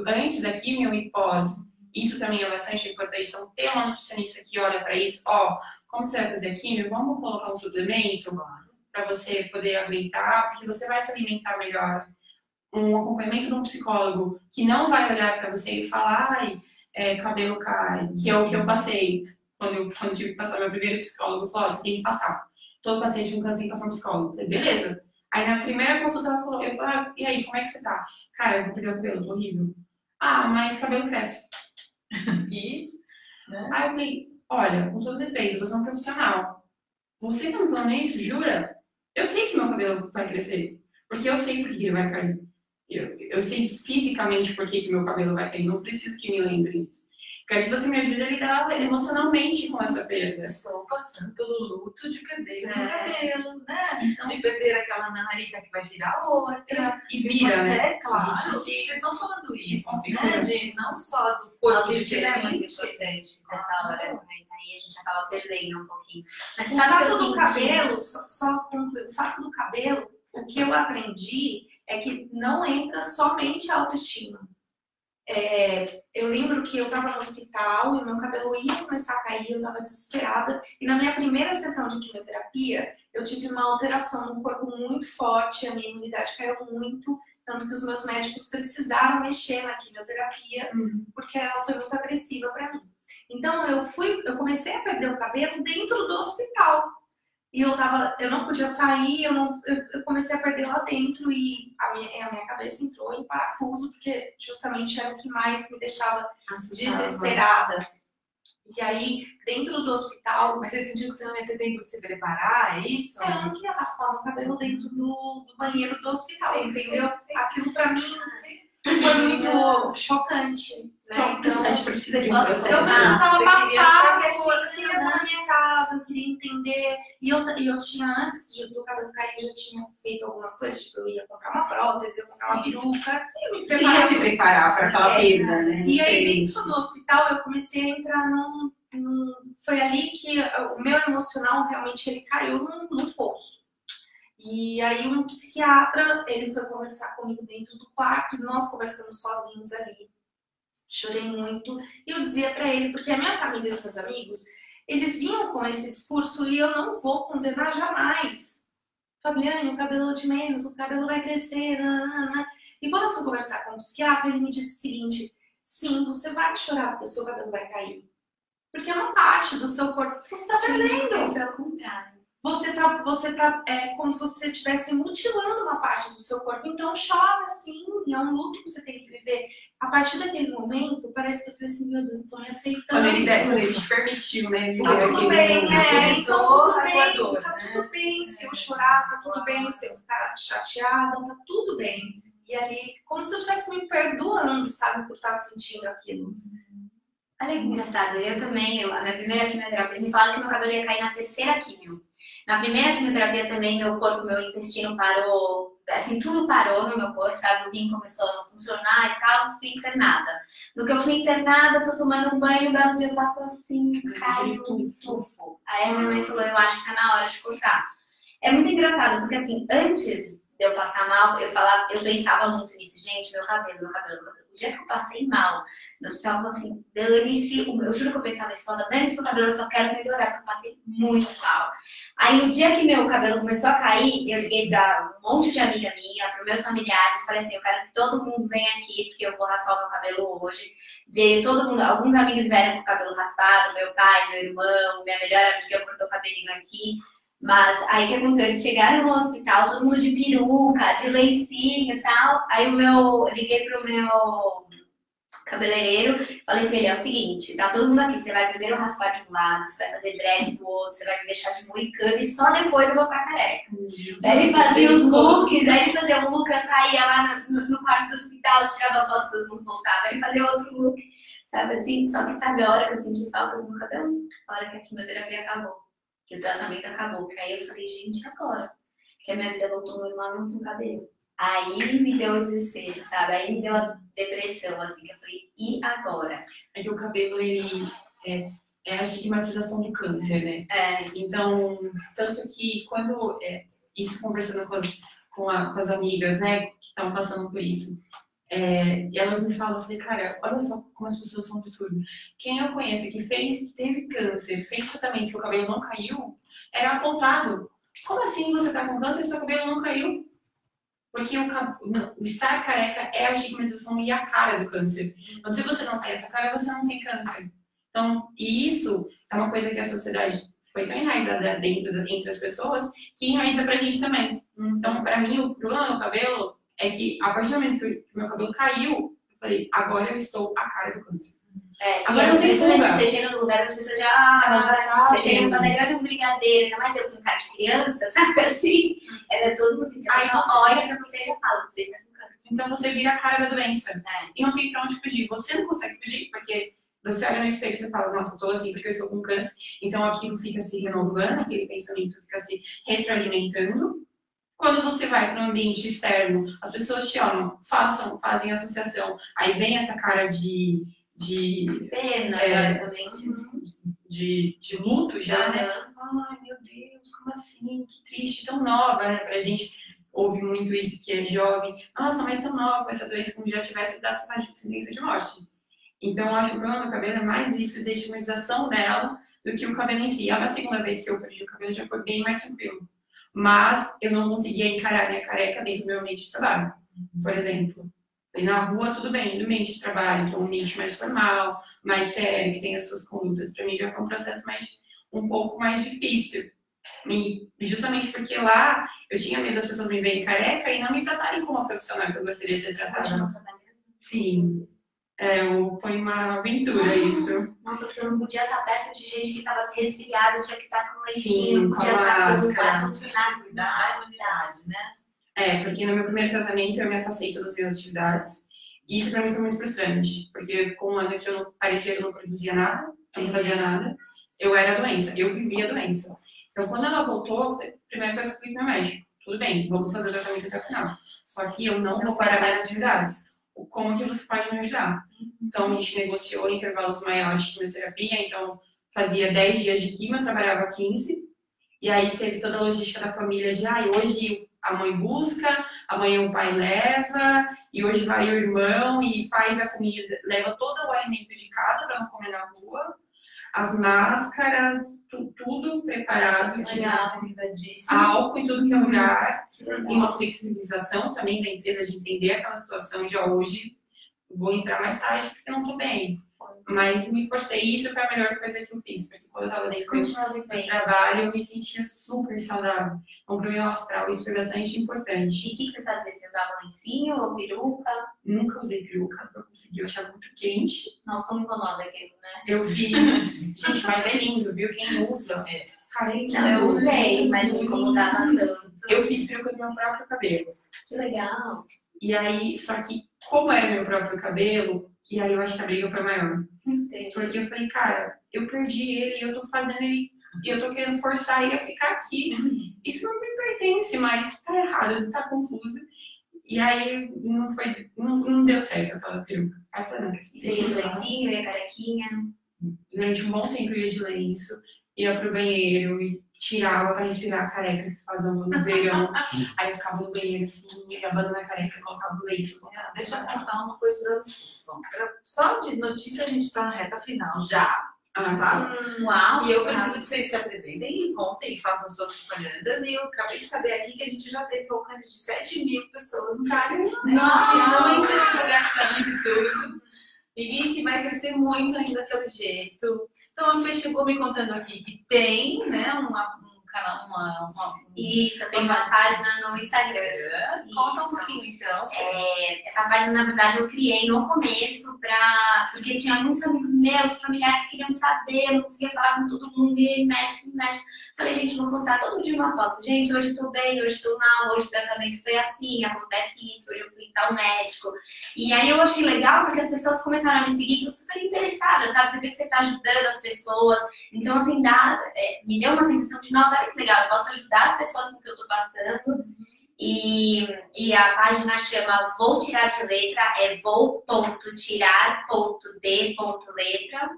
antes da quimio e pós? Isso também é bastante importante. Então, ter uma nutricionista que olha para isso, como você vai fazer a quimio? Vamos colocar um suplemento para você poder aguentar, porque você vai se alimentar melhor. Um acompanhamento de um psicólogo que não vai olhar para você e falar, cabelo cai, que é o que eu passei. Quando eu tive que passar, meu primeiro psicólogo falou, você tem que passar. Todo paciente com câncer tem que passar um psicólogo. Eu falei, beleza. Aí na primeira consulta ela falou, e aí, como é que você tá? Cara, eu vou perder o cabelo, tô horrível. Mas cabelo cresce. E? Né? Aí eu falei, olha, com todo respeito, você é um profissional. Você tá me falando isso, jura? Eu sei que meu cabelo vai crescer. Porque eu sei por que ele vai cair. Eu sei fisicamente por que meu cabelo vai cair. Não preciso que me lembre disso. Quero que você me ajude a lidar emocionalmente com essa perda. Estou passando pelo luto de perder o meu cabelo, né? Então, de perder aquela narita que vai virar outra. E vira, né? Claro. Vocês estão falando isso, né? De não só do corpo diferente. É muito importante nessa hora também. Aí a gente acaba perdendo um pouquinho. Mas o fato do cabelo, só concluir, o fato do cabelo, o que eu aprendi é que não entra somente a autoestima. Eu lembro que eu estava no hospital e meu cabelo ia começar a cair, eu estava desesperada. E na minha primeira sessão de quimioterapia, eu tive uma alteração no corpo muito forte, a minha imunidade caiu muito, tanto que os meus médicos precisaram mexer na quimioterapia, porque ela foi muito agressiva para mim. Então eu comecei a perder o cabelo dentro do hospital. E eu não podia sair, eu comecei a perder lá dentro e a minha cabeça entrou em parafuso, porque justamente era o que mais me deixava desesperada. E aí, dentro do hospital... Mas você sentiu que você não ia ter tempo de se preparar, é isso? Eu não queria raspar meu cabelo dentro do banheiro do hospital, entendeu? Aquilo pra mim foi muito chocante. Né? Então, a gente precisa de um processo. Eu precisava passar, eu queria estar na minha casa, eu queria entender. E eu tinha, antes do cabelo cair, eu já tinha feito algumas coisas, tipo, eu ia comprar uma prótese, eu ia comprar uma peruca. Você ia se preparar para aquela perda, né? E aí, dentro do hospital, eu comecei a entrar foi ali que o meu emocional realmente ele caiu num poço. E aí um psiquiatra, ele foi conversar comigo dentro do quarto, e nós conversamos sozinhos ali. Chorei muito. E eu dizia pra ele, porque a minha família e os meus amigos, eles vinham com esse discurso e eu não vou condenar jamais. Fabiane, o cabelo de menos, o cabelo vai crescer, nanana. E quando eu fui conversar com o psiquiatra, ele me disse o seguinte: sim, você vai chorar porque o seu cabelo vai cair. Porque é uma parte do seu corpo que você está perdendo. Foi ao contrário. você tá como se você estivesse mutilando uma parte do seu corpo, então chora assim, é um luto que você tem que viver. A partir daquele momento, parece que eu falei assim, meu Deus, estou me aceitando. Quando ele te permitiu, né? Tá tudo bem, então tudo bem, tá né? tudo bem se eu chorar, tá tudo bem se eu ficar chateada, tá tudo bem. E ali, como se eu estivesse me perdoando, sabe, por estar sentindo aquilo. Olha que engraçado, eu também, a minha primeira quimioterapia, me falaram que meu cabelo ia cair na terceira quimio. Na primeira quimioterapia também, meu corpo, meu intestino parou, assim, tudo parou no meu corpo, sabe? O rim começou a não funcionar e tal, fui internada. No que eu fui internada, tô tomando um banho, belo dia eu faço assim, caiu um tufo. Aí a minha mãe falou, eu acho que tá na hora de cortar. É muito engraçado, porque assim, antes de eu passar mal, eu pensava muito nisso, gente, meu cabelo. O dia que eu passei mal no hospital, eu falei assim, dane-se, eu juro que eu pensava isso, falando, dane-se meu cabelo, eu só quero melhorar, porque eu passei muito mal. Aí no dia que meu cabelo começou a cair, eu liguei pra um monte de amiga minha, para meus familiares, e falei assim, eu quero que todo mundo venha aqui, porque eu vou raspar o meu cabelo hoje. Veio todo mundo, alguns amigos vieram com o cabelo raspado, meu pai, meu irmão, minha melhor amiga cortou o cabelinho aqui. Mas aí o que aconteceu? Eles chegaram no hospital, todo mundo de peruca, de lencinho e tal. Aí eu liguei pro meu cabeleireiro, falei pra ele, é o seguinte, tá todo mundo aqui, você vai primeiro raspar de um lado, você vai fazer dread do outro, você vai me deixar de moicano e só depois eu vou ficar careca. Daí ele fazia os looks, aí ele fazia um look, eu saía lá no quarto do hospital, tirava foto, todo mundo voltava, aí ele fazia outro look, sabe assim? Só que sabe a hora que eu senti falta do meu cabelo? A hora que a quimioterapia acabou. Que o tratamento acabou, que aí eu falei, gente, agora? Que a minha vida voltou normal, não tenho cabelo. Aí me deu o desespero, sabe? Aí me deu a depressão, assim, que eu falei, e agora? É que o cabelo, ele é a estigmatização do câncer, né? É. Então, tanto que quando, isso conversando com as amigas, né, que estão passando por isso, e elas me falam, eu falei, cara, olha só como as pessoas são absurdas. Quem eu conheço que teve câncer, fez tratamento, seu cabelo não caiu, era apontado. Como assim você tá com câncer e seu cabelo não caiu? Porque o estar careca é a estigmatização e a cara do câncer. Então, se você não tem essa cara, você não tem câncer. Então, e isso é uma coisa que a sociedade foi tão enraizada entre as pessoas que enraiza pra gente também. Então, pra mim, o problema do cabelo é que, a partir do momento que o meu cabelo caiu, eu falei, agora eu estou a cara do câncer. Agora não tem fuga. Você chega nos lugares, as pessoas já sabem. Você chega no padaria um brigadeiro, ainda mais eu com cara de criança, sabe assim? Era todo mundo assim, que a pessoa olha pra você e já fala, você está com câncer. Então você vira a cara da doença. E não tem pra onde fugir. Você não consegue fugir, porque você olha no espelho e você fala, nossa, eu tô assim porque eu estou com câncer. Então aquilo fica se renovando, aquele pensamento fica se retroalimentando. Quando você vai para um ambiente externo, as pessoas te olham, fazem associação. Aí vem essa cara de pena, de luto já, né? Ai, meu Deus, como assim? Que triste, tão nova, né? Pra gente ouve muito isso que é jovem. Nossa, mas tão nova com essa doença, como já tivesse dado sentença de morte. Então, eu acho que o problema do cabelo é mais isso, de estigmatização dela, do que o cabelo em si. A segunda vez que eu perdi o cabelo já foi bem mais tranquilo. Mas eu não conseguia encarar minha careca dentro do meu ambiente de trabalho, por exemplo. E na rua, tudo bem, no ambiente de trabalho, que é um ambiente mais formal, mais sério, que tem as suas condutas. Para mim já foi um processo um pouco mais difícil. E justamente porque lá eu tinha medo das pessoas me verem careca e não me tratarem como a profissional que eu gostaria de ser tratada. Sim. Foi uma aventura isso. Nossa, porque eu não podia estar perto de gente que estava resfriada, tinha que estar com lencinho, não com podia estar com ar-condicionado, cuidar da imunidade, né? Porque no meu primeiro tratamento eu me afastei de todas as minhas atividades. E isso pra mim foi muito frustrante, porque ficou um ano que eu parecia que eu não produzia nada, eu não fazia nada. Eu era a doença, eu vivia a doença. Então quando ela voltou, a primeira coisa que eu fui pro meu médico. Tudo bem, vamos fazer o tratamento até o final. Só que eu não vou parar minhas atividades. Como que você pode me ajudar? Então a gente negociou intervalos maiores de quimioterapia, então fazia 10 dias de quimio, eu trabalhava 15. E aí teve toda a logística da família de, hoje a mãe busca, amanhã o pai leva, e hoje vai o irmão e faz a comida, leva todo o alimento de casa para não comer na rua, as máscaras, tudo preparado, álcool em tudo que é lugar, e uma flexibilização também da empresa de entender aquela situação, já hoje vou entrar mais tarde porque não estou bem. Mas me forcei, e isso foi a melhor coisa que eu fiz, porque quando eu tava dentro do trabalho, eu me sentia super saudável. Então, pro meu astral, isso foi bastante importante. E o que você fazia? Você usava lencinho ou peruca? Nunca usei peruca, eu consegui, eu achava muito quente. Nossa, como incomoda aquilo, né? Eu fiz. Gente, mas é lindo, viu? Quem usa. Não, eu usei, mas não incomodava tanto. Eu fiz peruca do meu próprio cabelo. Que legal. E aí, só que, como era meu próprio cabelo, e aí eu acho que a briga foi maior. Entendi. Porque eu falei, cara, eu perdi ele, eu tô fazendo ele, e eu tô querendo forçar ele a ficar aqui. Isso não me pertence, mas tá errado, tá confusa. E aí não deu certo aquela peruca. Aí eu falei, não, E você ia de lencinho, ia carequinha? durante um bom tempo eu ia de lenço, ia pro banheiro e tirava pra respirar a careca que estava dando no verão. Aí eu ficava no banheiro assim, abanando a careca, colocava o lenço. Deixa eu contar uma coisa pra vocês. Bom, só de notícia a gente tá na reta final já. Tá? Uau! E eu preciso que vocês se apresentem e contem e façam suas propagandas. E eu acabei de saber aqui que a gente já teve alcance de 7.000 pessoas no Brasil. Né? Nossa! Muita divulgação de tudo. E que vai crescer muito ainda pelo jeito. Então a Fê chegou me contando aqui que tem, né, um canal, Isso, tem uma página no Instagram. Conta um Isso. pouquinho então. Essa página, na verdade, eu criei no começo porque tinha muitos amigos meus, familiares que queriam saber, eu não conseguia falar com todo mundo, e médico. Falei, gente, vou postar todo dia uma foto. Gente, hoje tô bem, hoje tô mal, hoje o tratamento foi assim, acontece isso, hoje eu fui em tal médico. E aí eu achei legal porque as pessoas começaram a me seguir, eu super interessada, sabe? Você vê que você tá ajudando as pessoas. Então, assim, me deu uma sensação de, nossa, olha que legal, eu posso ajudar as pessoas com o que eu tô passando. E a página chama Vou Tirar de Letra, é vou.tirar.d.letra.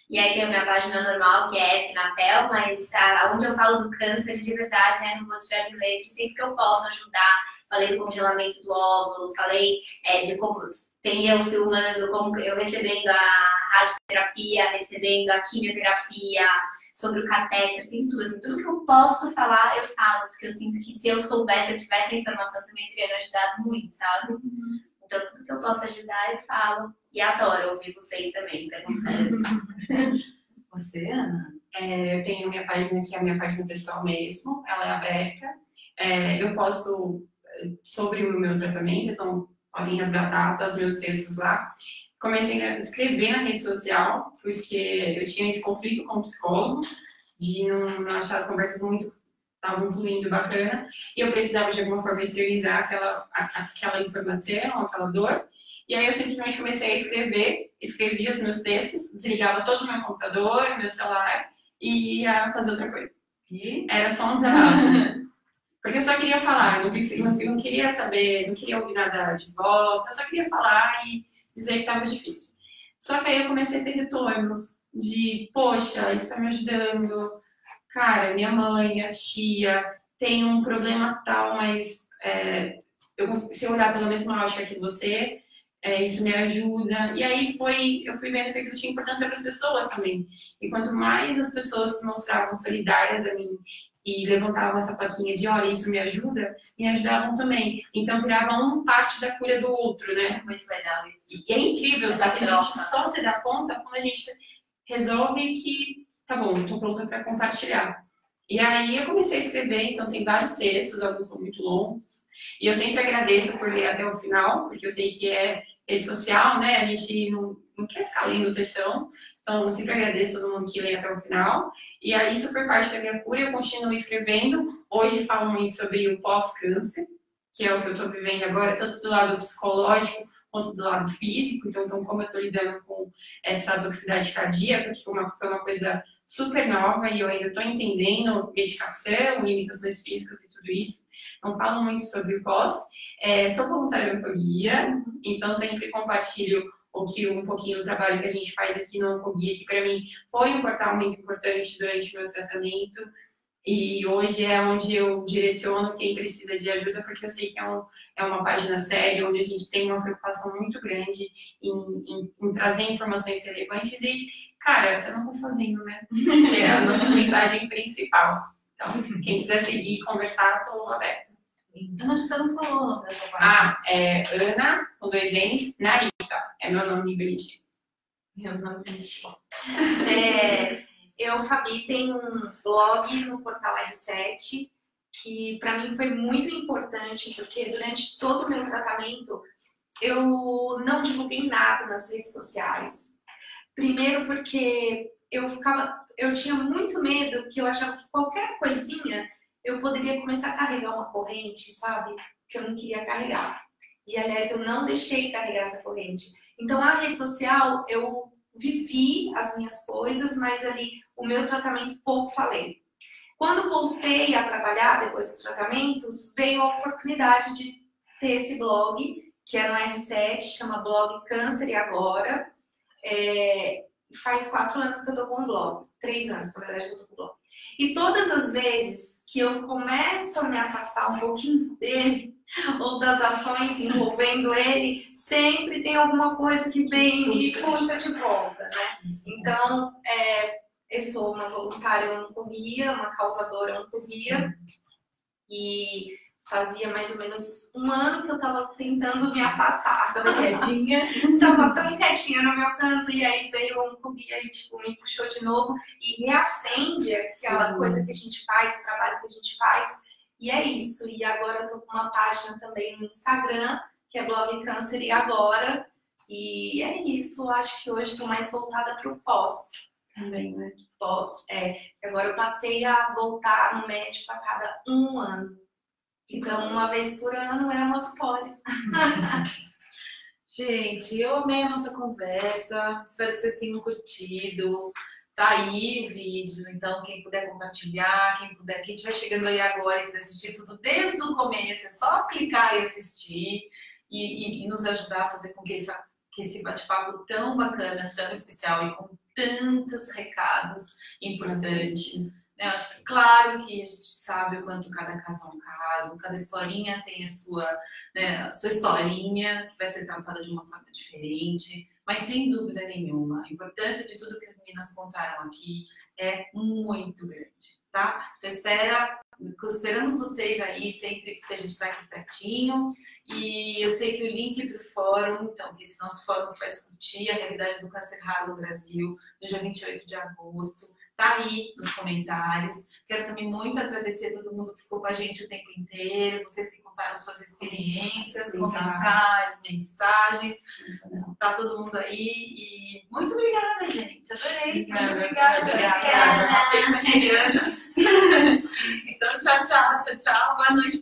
E aí tem a minha página normal, que é F Natel, mas onde eu falo do câncer de verdade não Vou Tirar de Letra, sempre que eu posso ajudar. Falei do congelamento do óvulo, falei de como tem eu filmando, como eu recebendo a radioterapia, recebendo a quimioterapia, sobre o catéter, tem tudo. Assim, tudo que eu posso falar, eu falo, porque eu sinto que se eu soubesse, eu tivesse a informação, também teria me ajudado muito, sabe? Então, tudo que eu posso ajudar, eu falo. E adoro ouvir vocês também perguntando. Você, Ana? Eu tenho minha página, que é a minha página pessoal mesmo, ela é aberta. Eu posto sobre o meu tratamento, então podem resgatar os meus textos lá. Comecei a escrever na rede social, porque eu tinha esse conflito com o psicólogo, de não achar as conversas muito, estavam fluindo bacana, e eu precisava de alguma forma externizar aquela informação, aquela dor. E aí eu simplesmente comecei a escrevia os meus textos, desligava todo o meu computador, meu celular, e ia fazer outra coisa. E era só um desabafo. Porque eu só queria falar, eu não queria saber, não queria ouvir nada de volta, eu só queria falar e dizer que estava difícil. Só que aí eu comecei a ter retornos de, poxa, isso está me ajudando. Cara, minha mãe, minha tia tem um problema tal, mas se eu olhar pela mesma ótica que você, isso me ajuda. E aí eu fui vendo que aquilo tinha importância para as pessoas também. E quanto mais as pessoas se mostravam solidárias a mim e levantavam essa plaquinha de, olha, isso me ajudavam também. Então, viravam parte da cura do outro, né? Muito legal isso. E é incrível, sabe? A gente só se dá conta quando a gente resolve que, tá bom, estou pronta para compartilhar. E aí eu comecei a escrever, então tem vários textos, alguns são muito longos. E eu sempre agradeço por ler até o final, porque eu sei que é rede social, né? A gente não quer ficar lendo o textão. Então, eu sempre agradeço todo mundo que lê até o final. E aí, isso foi parte da minha cura. Eu continuo escrevendo. Hoje, falo muito sobre o pós-câncer, que é o que eu estou vivendo agora, tanto do lado psicológico quanto do lado físico. Então como eu estou lidando com essa toxicidade cardíaca, que foi uma coisa super nova e eu ainda estou entendendo medicação, limitações físicas e tudo isso. Não falo muito sobre o pós. Sou voluntária em oncoguia, então sempre compartilho um pouquinho do trabalho que a gente faz aqui no Oncoguia, que para mim foi um portal muito importante durante o meu tratamento. E hoje é onde eu direciono quem precisa de ajuda, porque eu sei que é uma página séria, onde a gente tem uma preocupação muito grande em trazer informações relevantes. E, cara, você não está sozinho, né? Que é a nossa mensagem principal. Então, quem quiser seguir e conversar, estou aberta. Ana, você não falou o nome dessa página. Ana, com 2 N's, Narita. É meu nome bonitinho. Eu não entendi. Eu, Fabi, tenho um blog no portal R7, que para mim foi muito importante, porque durante todo o meu tratamento eu não divulguei nada nas redes sociais. Primeiro porque eu tinha muito medo, que eu achava que qualquer coisinha eu poderia começar a carregar uma corrente, sabe? Que eu não queria carregar. E, aliás, eu não deixei carregar essa corrente. Então, na rede social, eu vivi as minhas coisas, mas ali, o meu tratamento, pouco falei. Quando voltei a trabalhar, depois dos tratamentos, veio a oportunidade de ter esse blog, que é no R7, chama Blog Câncer e Agora. Faz 4 anos que eu tô com o blog. 3 anos, na verdade, que eu tô com o blog. E todas as vezes que eu começo a me afastar um pouquinho dele, ou das ações envolvendo ele, sempre tem alguma coisa que vem e me puxa de volta, né? Então, eu sou uma voluntária oncoguia, uma causadora oncoguia, e fazia mais ou menos 1 ano que eu tava tentando me afastar. Tava quietinha. Tava tão quietinha no meu canto, e aí veio a oncoguia e tipo, me puxou de novo e reacende aquela coisa que a gente faz, o trabalho que a gente faz. E é isso. E agora eu tô com uma página também no Instagram, que é Blog Câncer e Agora. E é isso. Acho que hoje tô mais voltada pro pós. Também, né? Pós. Agora eu passei a voltar no médico a cada 1 ano. Então, 1 vez por ano é uma vitória. Gente, eu amei a nossa conversa. Espero que vocês tenham curtido. Tá aí o vídeo, então quem puder compartilhar, quem estiver chegando aí agora e quiser assistir tudo desde o começo, é só clicar e assistir e nos ajudar a fazer com que esse bate-papo tão bacana, tão especial e com tantos recados importantes. Eu acho que, claro que a gente sabe o quanto cada caso é um caso, cada historinha tem a sua historinha, que vai ser tratada de uma forma diferente, mas sem dúvida nenhuma, a importância de tudo que as meninas contaram aqui é muito grande, tá? Então esperamos vocês aí sempre que a gente está aqui pertinho, e eu sei que o link para o fórum, então, esse nosso fórum que vai discutir a realidade do câncer raro no Brasil, no dia 28 de agosto, tá aí nos comentários. Quero também muito agradecer a todo mundo que ficou com a gente o tempo inteiro, vocês que contaram suas experiências, comentários, mensagens. Tá todo mundo aí e muito obrigada, gente. Adorei. Obrigada. Achei que tá chegando. Então, tchau. Boa noite.